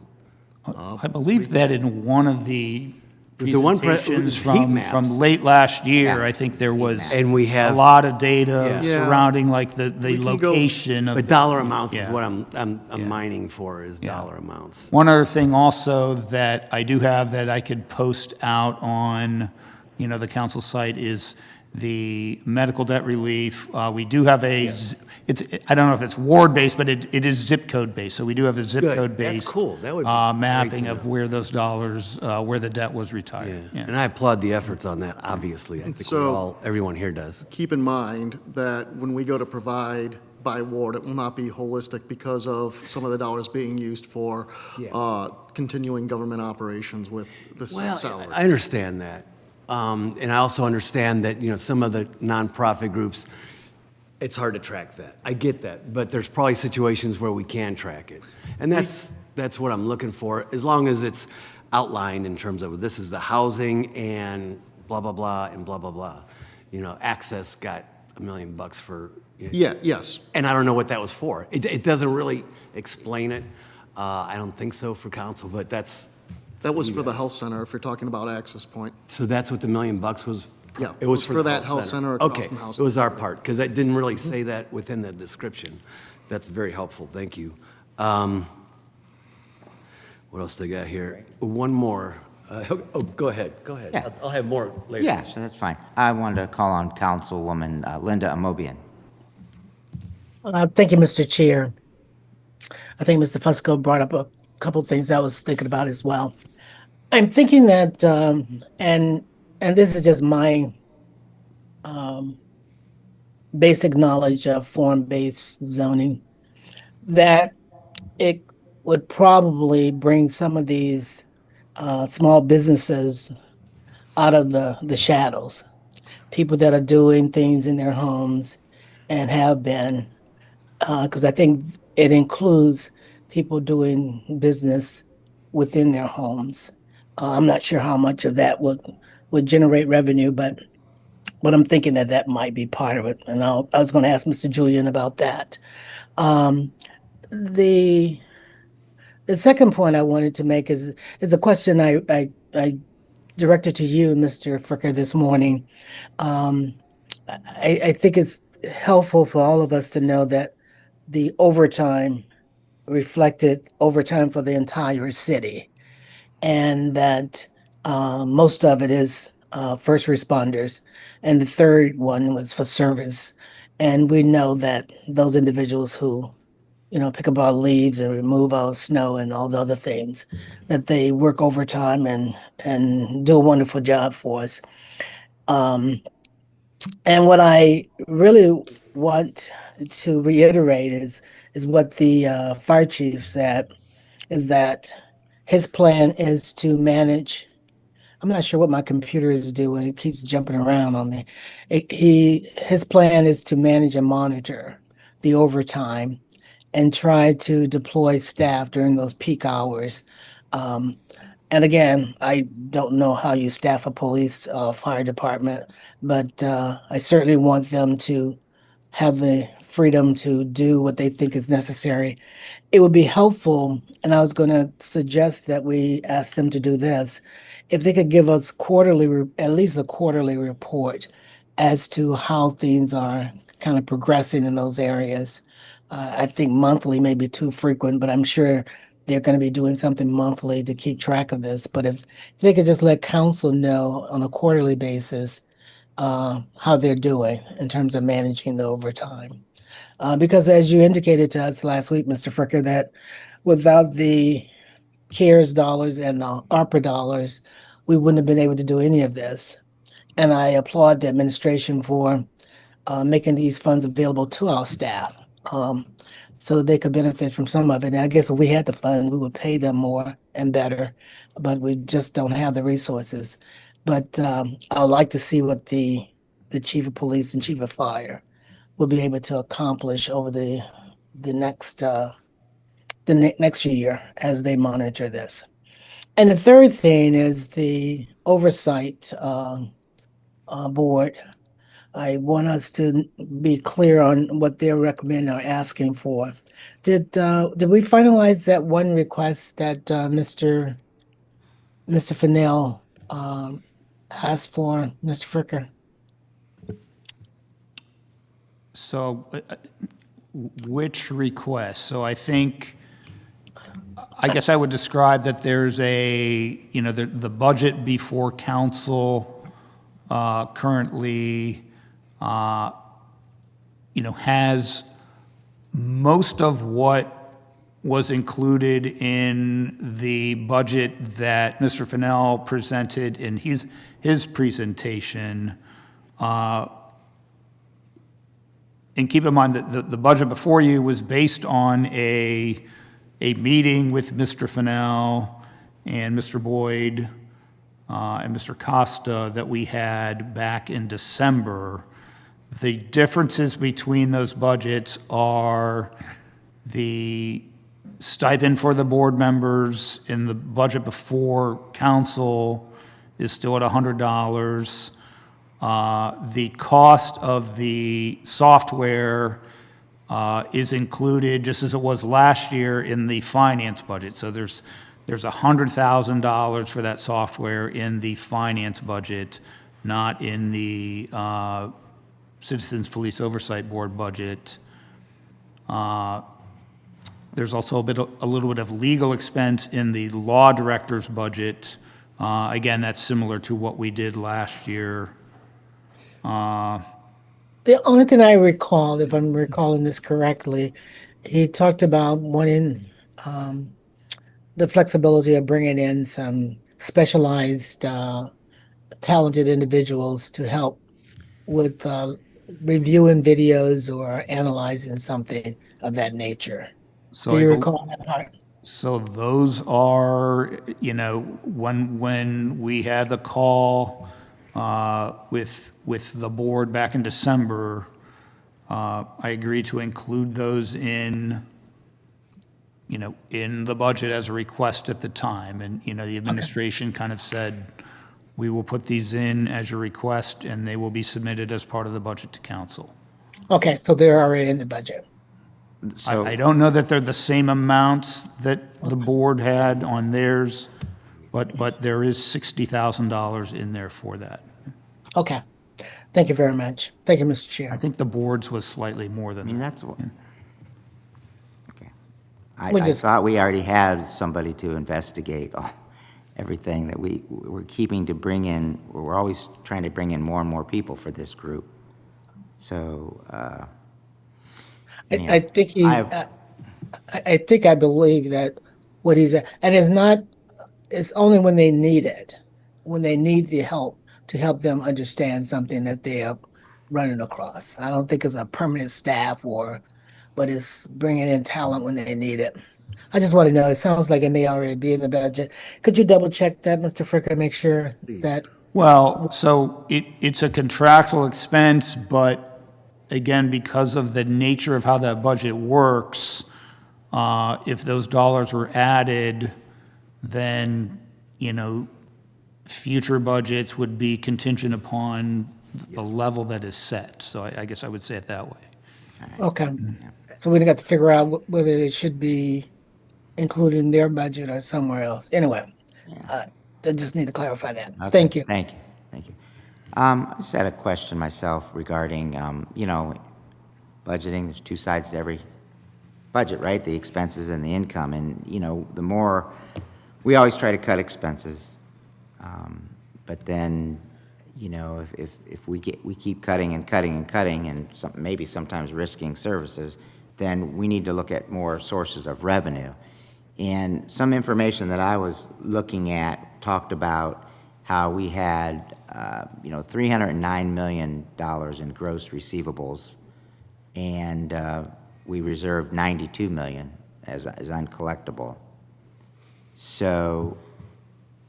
I believe that in one of the The one presentations heat maps. from late last year, I think there was And we have a lot of data Yeah. surrounding like the location of. But dollar amounts is Yeah. what I'm mining for, is dollar amounts. One other thing also that I do have that I could post out on, the council site is the medical debt relief. We do have I don't know if it's ward-based, but it is zip code-based. So we do have a zip Good. code-based That's cool. That would be great mapping to of know. where those dollars, where the debt was retired. Yeah. And I applaud the efforts on that, obviously. I think everyone here does. Keep in mind that when we go to provide by ward, it will not be holistic because of some of the dollars being used for continuing government operations with the salary. I understand that. And I also understand that, some of the nonprofit groups, it's hard to track that. I get that. But there's probably situations where we can track it. And that's what I'm looking for, as long as it's outlined in terms of this is the housing and blah, blah, blah, and blah, blah, blah. Access got $1 million for. Yes. And I don't know what that was for. It doesn't really explain it. I don't think so for council, but that was for the health center, if you're talking about access point. So that's what the $1 million was? Yeah, It was for that health center across Okay, from house it was our part, because it didn't really say that within the description. That's very helpful, thank you. What else do I got here? One more. Go ahead. Yeah. I'll have more later. Yeah, so that's fine. I wanted to call on Councilwoman Linda Amobian. Thank you, Mr. Chair. I think Mr. Fusco brought up a couple of things I was thinking about as well. I'm thinking that, and this is just my basic knowledge of form-based zoning, that it would probably bring some of these small businesses out of the shadows. People that are doing things in their homes and have been, because I think it includes people doing business within their homes. I'm not sure how much of that would generate revenue, but I'm thinking that might be part of it. And I was going to ask Mr. Julian about that. The second point I wanted to make is a question I directed to you, Mr. Fricker, this morning. I think it's helpful for all of us to know that the overtime reflected overtime for the entire city, and that most of it is first responders, and the third one was for service. And we know that those individuals who, pick up our leaves and remove our snow and all the other things, that they work overtime and do a wonderful job for us. And what I really want to reiterate is what the fire chief said, is that his plan is to manage. I'm not sure what my computer is doing. It keeps jumping around on me. His plan is to manage and monitor the overtime and try to deploy staff during those peak hours. And again, I don't know how you staff a police fire department, but I certainly want them to have the freedom to do what they think is necessary. It would be helpful, and I was going to suggest that we ask them to do this, if they could give us at least a quarterly report as to how things are kind of progressing in those areas. I think monthly may be too frequent, but I'm sure they're going to be doing something monthly to keep track of this. But if they could just let council know on a quarterly basis how they're doing in terms of managing the overtime. Because as you indicated to us last week, Mr. Fricker, that without the CARES dollars and the ARPA dollars, we wouldn't have been able to do any of this. And I applaud the administration for making these funds available to our staff so that they could benefit from some of it. And I guess if we had the funds, we would pay them more and better, but we just don't have the resources. But I would like to see what the chief of police and chief of fire will be able to accomplish over the next next year as they monitor this. And the third thing is the oversight board. I want us to be clear on what they're recommending or asking for. Did we finalize that one request that Mr. Fennell asked for, Mr. Fricker? So which request? So I guess I would describe that there's the budget before council currently, has most of what was included in the budget that Mr. Fennell presented in his presentation. And keep in mind that the budget before you was based on a meeting with Mr. Fennell and Mr. Boyd and Mr. Costa that we had back in December. The differences between those budgets are the stipend for the board members in the budget before council is still at $100. The cost of the software is included, just as it was last year, in the finance budget. So there's $100,000 for that software in the finance budget, not in the Citizens Police Oversight Board budget. There's also a little bit of legal expense in the law director's budget. Again, that's similar to what we did last year. The only thing I recall, if I'm recalling this correctly, he talked about wanting the flexibility of bringing in some specialized, talented individuals to help with reviewing videos or analyzing something of that nature. So Do I you bel- recall that part? So those are, when we had the call with the board back in December, I agreed to include those in the budget as a request at the time. And, the administration kind of said, we will put these in as your request and they will be submitted as part of the budget to council. Okay, so they're already in the budget. I don't know that they're the same amounts that the board had on theirs, but there is $60,000 in there for that. Okay. Thank you very much. Thank you, Mr. Chair. I think the board's was slightly more than that. That's what. Okay. I We just- thought we already had somebody to investigate everything that we're keeping to bring in. We're always trying to bring in more and more people for this group. So, I think I believe that what he's, and it's only when they need it, when they need the help to help them understand something that they are running across. I don't think it's a permanent staff but it's bringing in talent when they need it. I just want to know, it sounds like it may already be in the budget. Could you double check that, Mr. Fricker, make sure that? Well, so it's a contractual expense, but again, because of the nature of how that budget works, if those dollars were added, then, future budgets would be contingent upon the level that is set. So I guess I would say it that way. Okay. So we got to figure out whether it should be included in their budget or somewhere else. Anyway, I just need to clarify that. Okay. Thank you. Thank you. I just had a question myself regarding, budgeting. There's two sides to every budget, right? The expenses and the income. And, the more, we always try to cut expenses. But then, if we keep cutting and cutting and cutting and maybe sometimes risking services, then we need to look at more sources of revenue. And some information that I was looking at talked about how we had, $309 million in gross receivables, and we reserved $92 million as uncollectible. So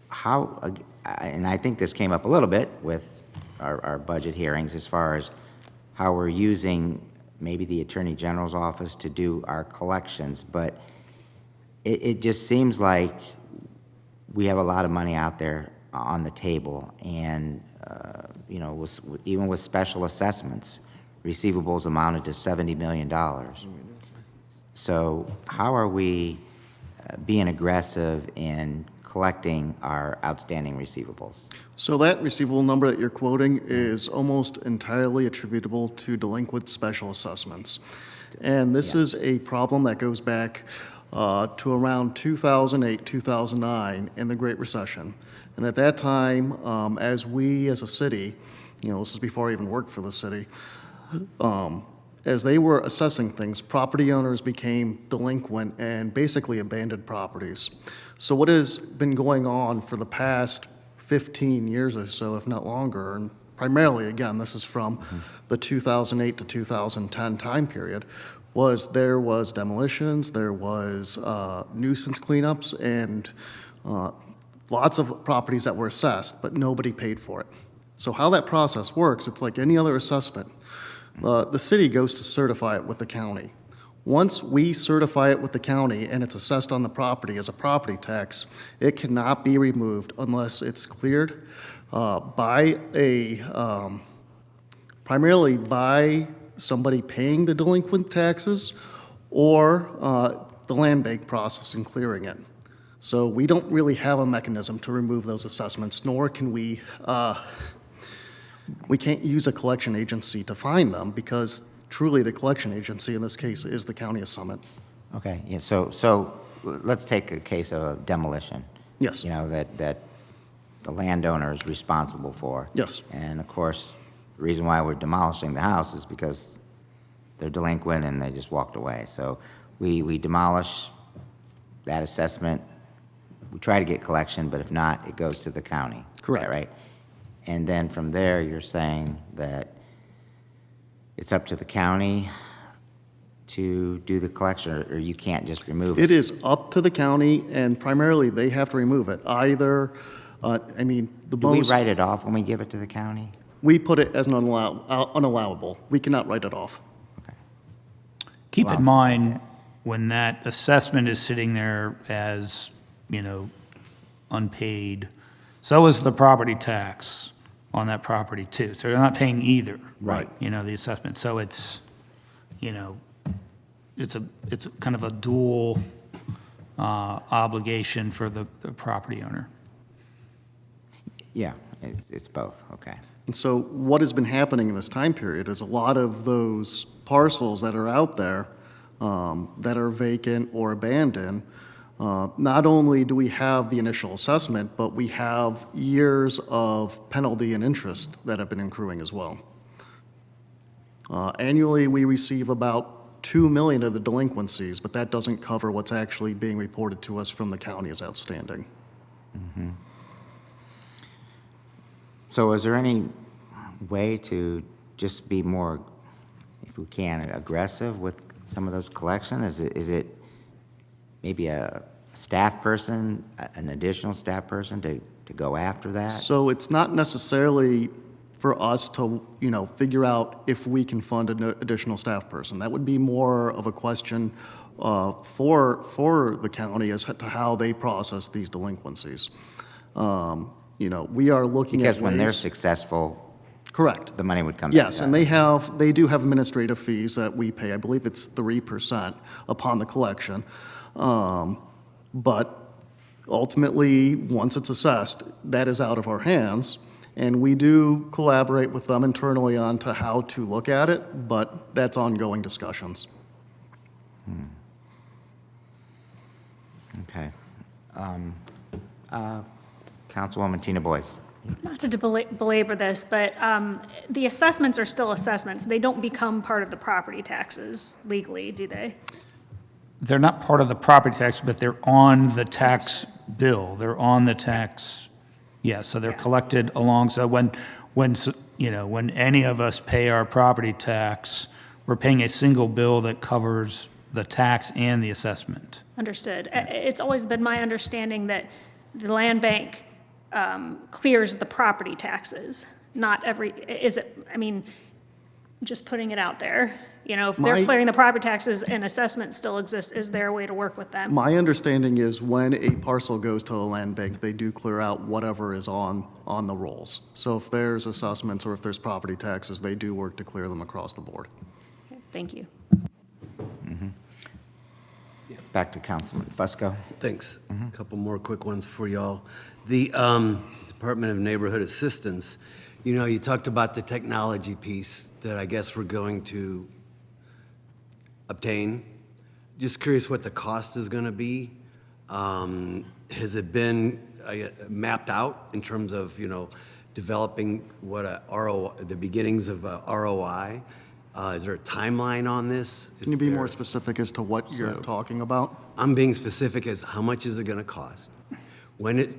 how, and I think this came up a little bit with our budget hearings as far as how we're using maybe the Attorney General's office to do our collections, but it just seems like we have a lot of money out there on the table, and even with special assessments, receivables amounted to $70 million. So how are we being aggressive in collecting our outstanding receivables? So that receivable number that you're quoting is almost entirely attributable to delinquent special assessments. And this is a problem that goes back to around 2008, 2009 in the Great Recession. And at that time, as we as a city, this is before I even worked for the city, as they were assessing things, property owners became delinquent and basically abandoned properties. So what has been going on for the past 15 years or so, if not longer, and primarily, again, this is from the 2008 to 2010 time period, there was demolitions, there was nuisance cleanups, and lots of properties that were assessed, but nobody paid for it. So how that process works, it's like any other assessment. The city goes to certify it with the county. Once we certify it with the county and it's assessed on the property as a property tax, it cannot be removed unless it's cleared primarily by somebody paying the delinquent taxes or the land bank process in clearing it. So we don't really have a mechanism to remove those assessments, nor can we can't use a collection agency to find them, because truly the collection agency in this case is the County of Summit. Okay, yeah, so let's take a case of a demolition. Yes. That the landowner is responsible for. Yes. And of course, the reason why we're demolishing the house is because they're delinquent and they just walked away. So we demolish that assessment, we try to get collection, but if not, it goes to the county. Correct. Right? And then from there, you're saying that it's up to the county to do the collection, or you can't just remove it? It is up to the county, and primarily they have to remove it. Either, Do we write it off when we give it to the county? We put it as an unallowable. We cannot write it off. Keep in mind, when that assessment is sitting there as, unpaid, so is the property tax on that property too. So they're not paying either. Right. The assessment. So it's, it's a kind of a dual obligation for the property owner. Yeah, it's both, okay. And so what has been happening in this time period is a lot of those parcels that are out there that are vacant or abandoned, not only do we have the initial assessment, but we have years of penalty and interest that have been accruing as well. Annually, we receive about $2 million of the delinquencies, but that doesn't cover what's actually being reported to us from the county as outstanding. Mm-hmm. So is there any way to just be more, if we can, aggressive with some of those collections? Is it maybe a staff person, an additional staff person to go after that? So it's not necessarily for us to, figure out if we can fund an additional staff person. That would be more of a question for the county as to how they process these delinquencies. We are looking at Because when they're ways- successful, correct, the money would come. Yes, back and up. they do have administrative fees that we pay. I believe it's 3% upon the collection. But ultimately, once it's assessed, that is out of our hands. And we do collaborate with them internally on to how to look at it, but that's ongoing discussions. Okay. Councilwoman Tina Boyce. Not to belabor this, but the assessments are still assessments. They don't become part of the property taxes legally, do they? They're not part of the property tax, but they're on the tax bill. They're on the tax, yeah, so they're collected along, so when any of us pay our property tax, we're paying a single bill that covers the tax and the assessment. Understood. It's always been my understanding that the land bank clears the property taxes, not every, just putting it out there. If they're clearing the property taxes and assessments still exist, is there a way to work with them? My understanding is when a parcel goes to the land bank, they do clear out whatever is on the rolls. So if there's assessments or if there's property taxes, they do work to clear them across the board. Okay, thank you. Back to Councilman Fusco. Thanks. A couple more quick ones for y'all. The Department of Neighborhood Assistance, you talked about the technology piece that I guess we're going to obtain. Just curious what the cost is going to be. Has it been mapped out in terms of, developing what the beginnings of ROI? Is there a timeline on this? Can you be more specific as to what you're talking about? I'm being specific as how much is it going to cost? When it?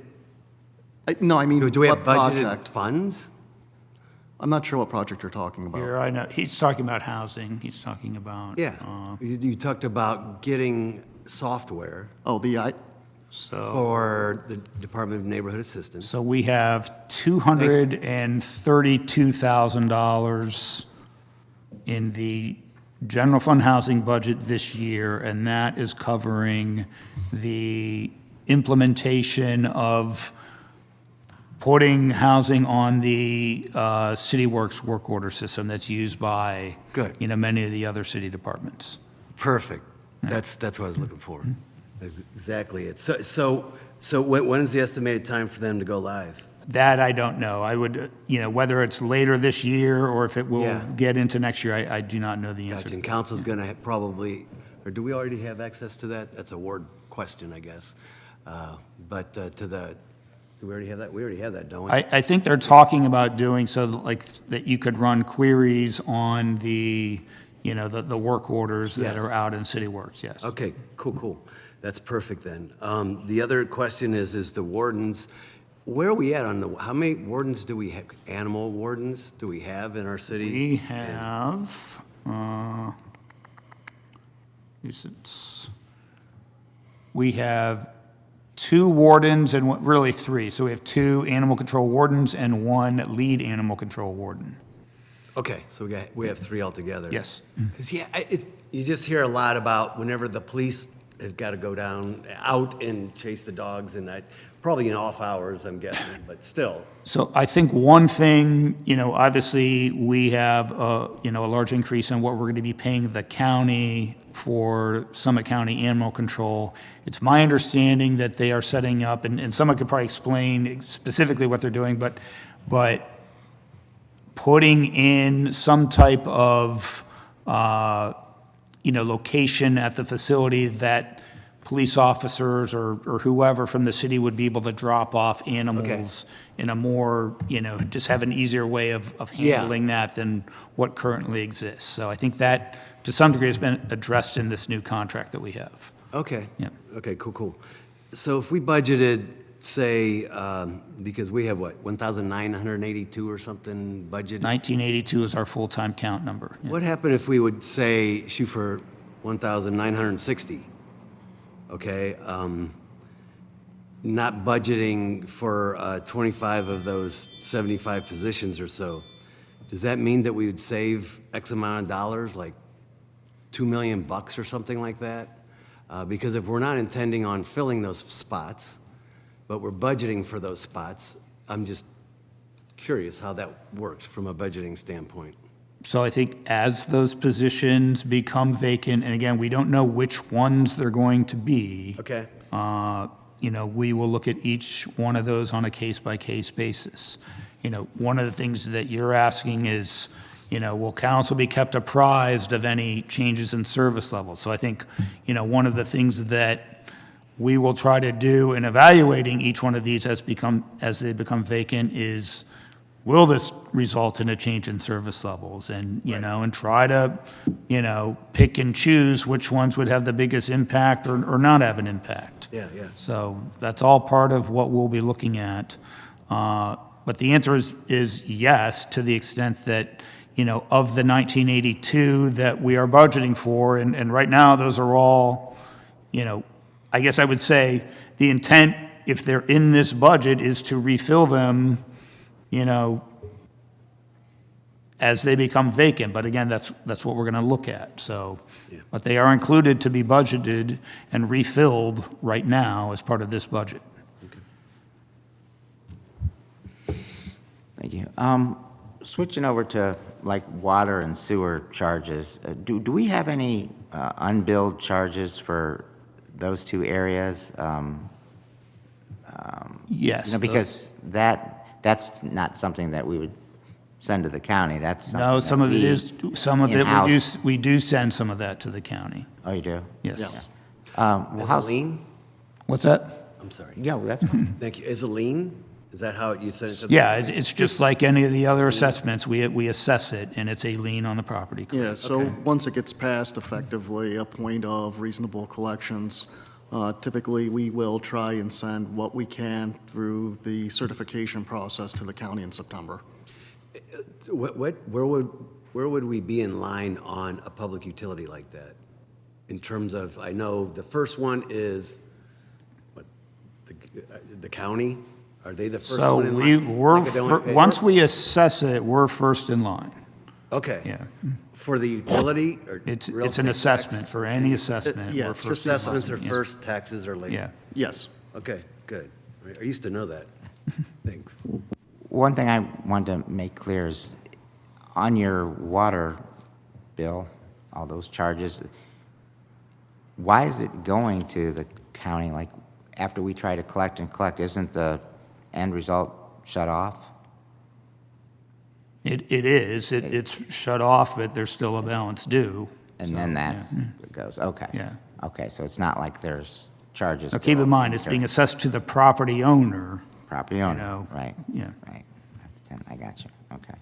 No, I mean, do we have what budgeted project? funds? I'm not sure what project you're talking about. Here, I know, he's talking about housing, he's talking about. Yeah, you talked about getting software. Oh, for the Department of Neighborhood Assistance. So we have $232,000 in the general fund housing budget this year, and that is covering the implementation of putting housing on the CityWorks work order system that's used by many of the other city departments. Perfect. That's what I was looking for. Exactly it. So when is the estimated time for them to go live? That I don't know. I would, whether it's later this year or if it will get into next year, I do not know the answer. Gotcha. And council's going to probably, or do we already have access to that? That's a ward question, I guess. But do we already have that? We already have that, don't we? I think they're talking about doing so like that you could run queries on the, the work orders that are out in CityWorks, yes. Okay, cool. That's perfect then. The other question is the wardens. Where are we at on how many wardens do we have, animal wardens do we have in our city? We have, we have 2 wardens and really 3. So we have 2 animal control wardens and 1 lead animal control warden. Okay, so we have 3 altogether. Yes. Because you just hear a lot about whenever the police have got to go out and chase the dogs, and probably in off hours, I'm guessing, but still. So I think one thing, obviously we have a large increase in what we're going to be paying the county for Summit County Animal Control. It's my understanding that they are setting up, and someone could probably explain specifically what they're doing, but putting in some type of location at the facility that police officers or whoever from the city would be able to drop off animals in a more, just have an easier way of handling that than what currently exists. So I think that, to some degree, has been addressed in this new contract that we have. Okay. Yeah. Okay, cool. So if we budgeted, say, because we have 1,982 or something budgeted? 1982 is our full-time count number. Yeah. What happened if we would say shoot for 1,960? Okay, not budgeting for 25 of those 75 positions or so. Does that mean that we would save X amount of dollars, like $2 million or something like that? Because if we're not intending on filling those spots, but we're budgeting for those spots, I'm just curious how that works from a budgeting standpoint. So I think as those positions become vacant, and again, we don't know which ones they're going to be. Okay. We will look at each one of those on a case-by-case basis. one of the things that you're asking is, will council be kept apprised of any changes in service levels? So I think, one of the things that we will try to do in evaluating each one of these as they become vacant is, will this result in a change in service levels? And, and try to, pick and choose which ones would have the biggest impact or not have an impact. Yeah. So that's all part of what we'll be looking at. But the answer is yes, to the extent that, of the 1982 that we are budgeting for, and right now those are all, I guess I would say the intent, if they're in this budget, is to refill them, as they become vacant. But again, that's what we're going to look at. So, but they are included to be budgeted and refilled right now as part of this budget. Thank you. Switching over to like water and sewer charges, do we have any unbilled charges for those two areas? Yes. Because that's not something that we would send to the county. That's something No, some of it is is, we do send some of that to the county. Oh, you do? Yes. Is it lien? What's that? I'm sorry. Yeah, well, that's fine. Thank you. Is it lien? Is that how you send it to the? Yeah, it's just like any of the other assessments. We assess it, and it's a lien on the property. Yeah, so once it gets past effectively a point of reasonable collections, typically we will try and send what we can through the certification process to the county in September. Where would we be in line on a public utility like that? In terms of, I know the first one is, the county? Are they the first one in line? Once we assess it, we're first in line. Okay. Yeah. For the utility? Or It's real an estate assessment. tax? For any assessment, yeah, we're it's first just in line. Assessments are Yeah. first, taxes are later? Yeah. Yes. Okay, good. I used to know that. Thanks. One thing I wanted to make clear is on your water bill, all those charges, why is it going to the county? Like, after we try to collect, isn't the end result shut off? It is. It's shut off, but there's still a balance due. And then it goes, okay. Yeah. Okay, so it's not like there's charges. Now, keep in mind, it's being assessed to the property owner. Property owner, right. Yeah. Right. I got you, okay.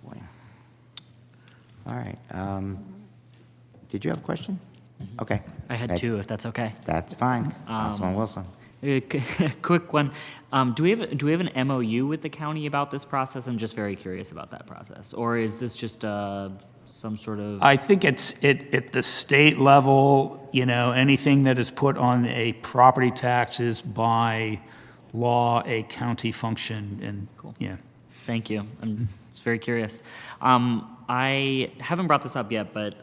Boy. All right, did you have a question? Okay. I had two, if that's okay. That's fine, Councilman Wilson. A quick one. Do we have an MOU with the county about this process? I'm just very curious about that process. Or is this just some sort of? I think it's at the state level, anything that is put on a property taxes by law, a county function, and Cool. yeah. Thank you. I'm just very curious. I haven't brought this up yet, but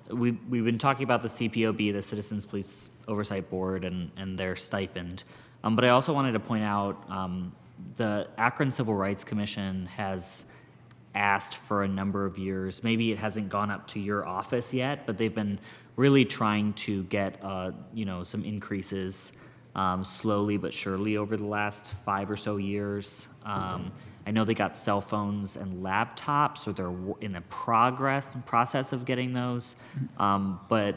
we've been talking about the CPOB, the Citizens Police Oversight Board, and their stipend. But I also wanted to point out the Akron Civil Rights Commission has asked for a number of years. Maybe it hasn't gone up to your office yet, but they've been really trying to get some increases slowly but surely over the last 5 or so years. I know they got cell phones and laptops, or they're in the process of getting those. But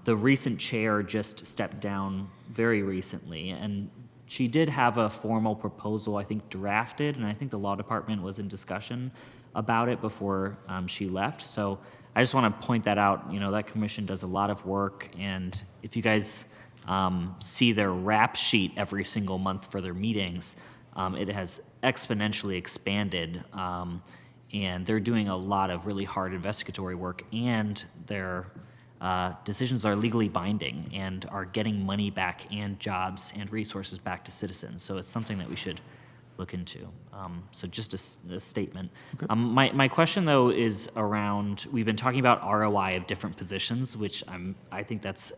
the recent chair just stepped down very recently, and she did have a formal proposal, I think, drafted, and I think the law department was in discussion about it before she left. So I just want to point that out. That commission does a lot of work, and if you guys see their rap sheet every single month for their meetings, it has exponentially expanded, and they're doing a lot of really hard investigatory work, and their decisions are legally binding and are getting money back and jobs and resources back to citizens. So it's something that we should look into. So just a statement. Okay. My question, though, is around, we've been talking about ROI of different positions, which I think that's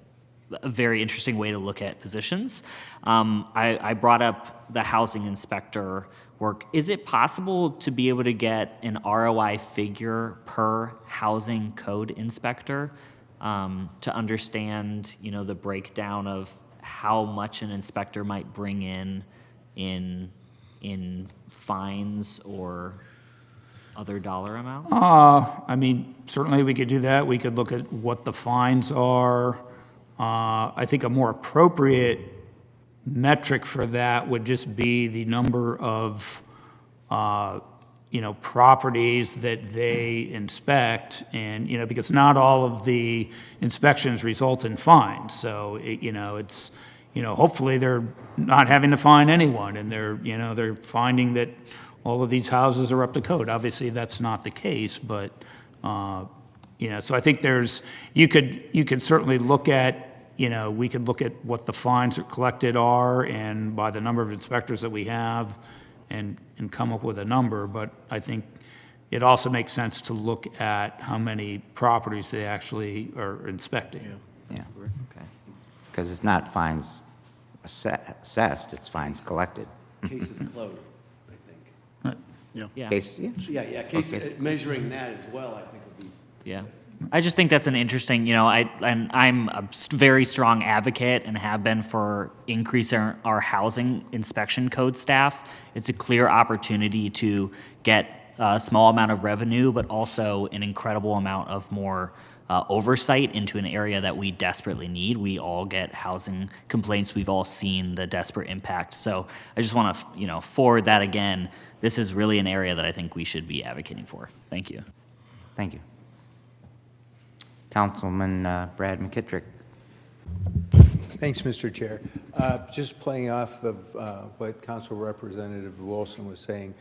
a very interesting way to look at positions. I brought up the housing inspector work. Is it possible to be able to get an ROI figure per housing code inspector to understand, the breakdown of how much an inspector might bring in in fines or other dollar amount? I mean, certainly we could do that. We could look at what the fines are. I think a more appropriate metric for that would just be the number of, properties that they inspect, and, because not all of the inspections result in fines. So, it's, hopefully they're not having to fine anyone, and they're finding that all of these houses are up to code. Obviously, that's not the case, but, so I think you could certainly look at, we could look at what the fines that collected are and by the number of inspectors that we have and come up with a number, but I think it also makes sense to look at how many properties they actually are inspecting. Yeah. Okay. Because it's not fines assessed, it's fines collected. Case is closed, I think. Yeah. Case, yeah. Yeah, case, measuring that as well, I think would be. Yeah. I just think that's an interesting, I'm a very strong advocate and have been for increasing our housing inspection code staff. It's a clear opportunity to get a small amount of revenue, but also an incredible amount of more oversight into an area that we desperately need. We all get housing complaints. We've all seen the desperate impact. So I just want to, forward that again. This is really an area that I think we should be advocating for. Thank you. Thank you. Councilman Brad McKittrick. Thanks, Mr. Chair. Just playing off of what Council Representative Wilson was saying,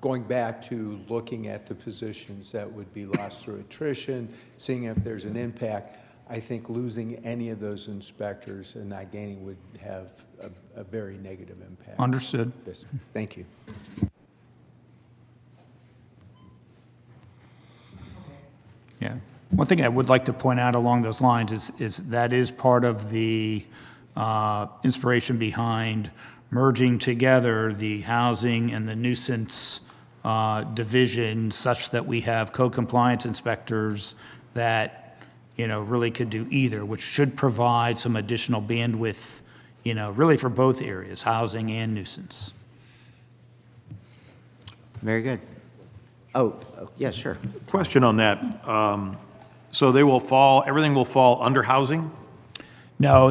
going back to looking at the positions that would be lost through attrition, seeing if there's an impact, I think losing any of those inspectors and not gaining would have a very negative impact. Understood. Yes, thank you. Yeah. One thing I would like to point out along those lines is that is part of the inspiration behind merging together the housing and the nuisance division such that we have code compliance inspectors that, really could do either, which should provide some additional bandwidth, really for both areas, housing and nuisance. Very good. Oh, yeah, sure. Question on that. So everything will fall under housing? No,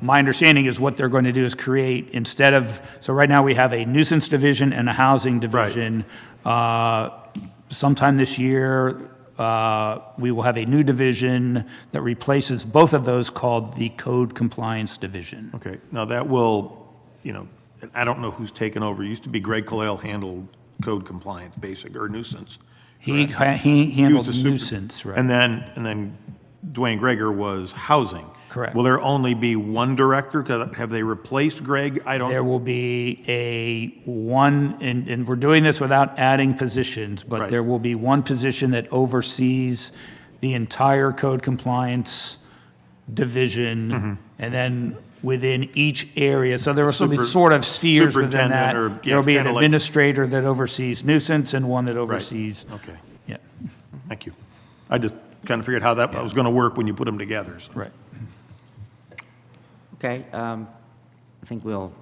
my understanding is what they're going to do is create, so right now we have a nuisance division and a housing division. Right. Sometime this year, we will have a new division that replaces both of those called the Code Compliance Division. Okay, now that will, I don't know who's taken over. It used to be Greg Kalale handled code compliance, basic, or nuisance. He handled nuisance, right. And then Dwayne Greger was housing. Correct. Will there only be one director? Have they replaced Greg? There will be one, and we're doing this without adding positions, but there will be one position that oversees the entire code compliance division, and then within each area, so there will be sort of spheres within that. There will be an administrator that oversees nuisance and one that oversees. Right. Okay. Yeah. Thank you. I just kind of figured how that was going to work when you put them together. So. Right. Okay, I think we'll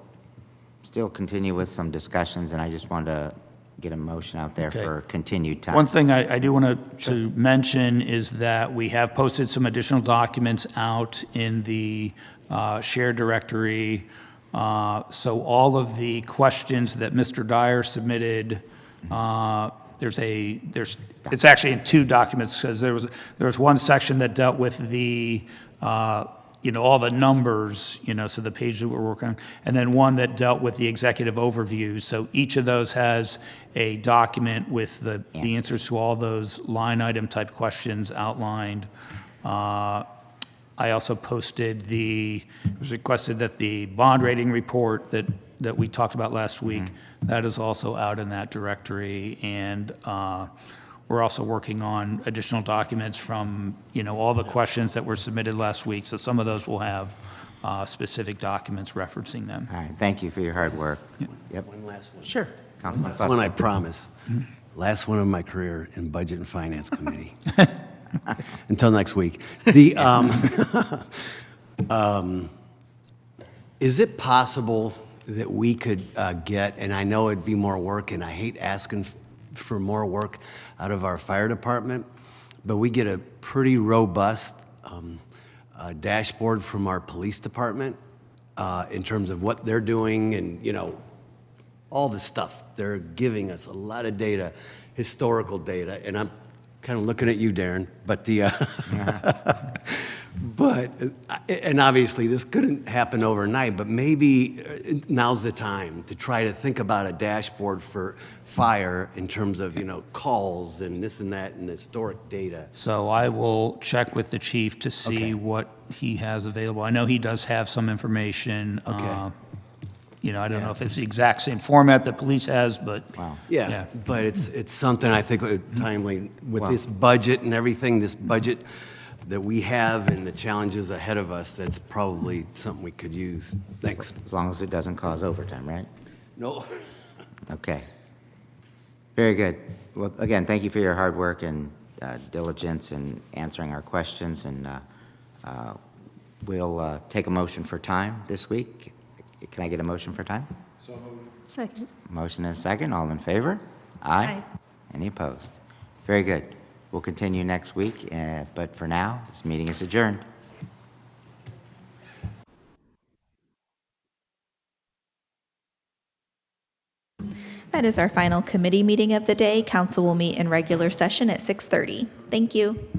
still continue with some discussions, and I just wanted to get a motion out there for continued time. One thing I do want to mention is that we have posted some additional documents out in the shared directory. So all of the questions that Mr. Dyer submitted, it's actually in two documents, because there was one section that dealt with the all the numbers, so the page that we're working on, and then one that dealt with the executive overview. So each of those has a document with the answers to all those line item type questions outlined. I also posted it was requested that the bond rating report that we talked about last week, that is also out in that directory. And we're also working on additional documents from, all the questions that were submitted last week. So some of those will have specific documents referencing them. All right, thank you for your hard work. Yep. One last one. Sure. Councilman Last one, I Fussell. promise. Last one of my career in Budget and Finance Committee. Until next week. Is it possible that we could get, and I know it'd be more work, and I hate asking for more work out of our fire department, but we get a pretty robust dashboard from our police department in terms of what they're doing and, you know, all the stuff. They're giving us a lot of data, historical data, and I'm kind of looking at you, Darren, but and obviously this couldn't happen overnight, but maybe now's the time to try to think about a dashboard for fire in terms of, you know, calls and this and that and historic data. So I will check with the chief to see what he has available. I know he does have some information. Okay. You know, I don't know if it's the exact same format that police has, but. Yeah, but it's something I think timely with this budget and everything, this budget that we have and the challenges ahead of us, that's probably something we could use. Thanks. As long as it doesn't cause overtime, right? No. Okay. Very good. Well, again, thank you for your hard work and diligence in answering our questions, and we'll take a motion for time this week. Can I get a motion for time? So moved. Second. Motion is second. All in favor? Aye. Any opposed? Very good. We'll continue next week, but for now, this meeting is adjourned. That is our final committee meeting of the day. Council will meet in regular session at 6:30. Thank you.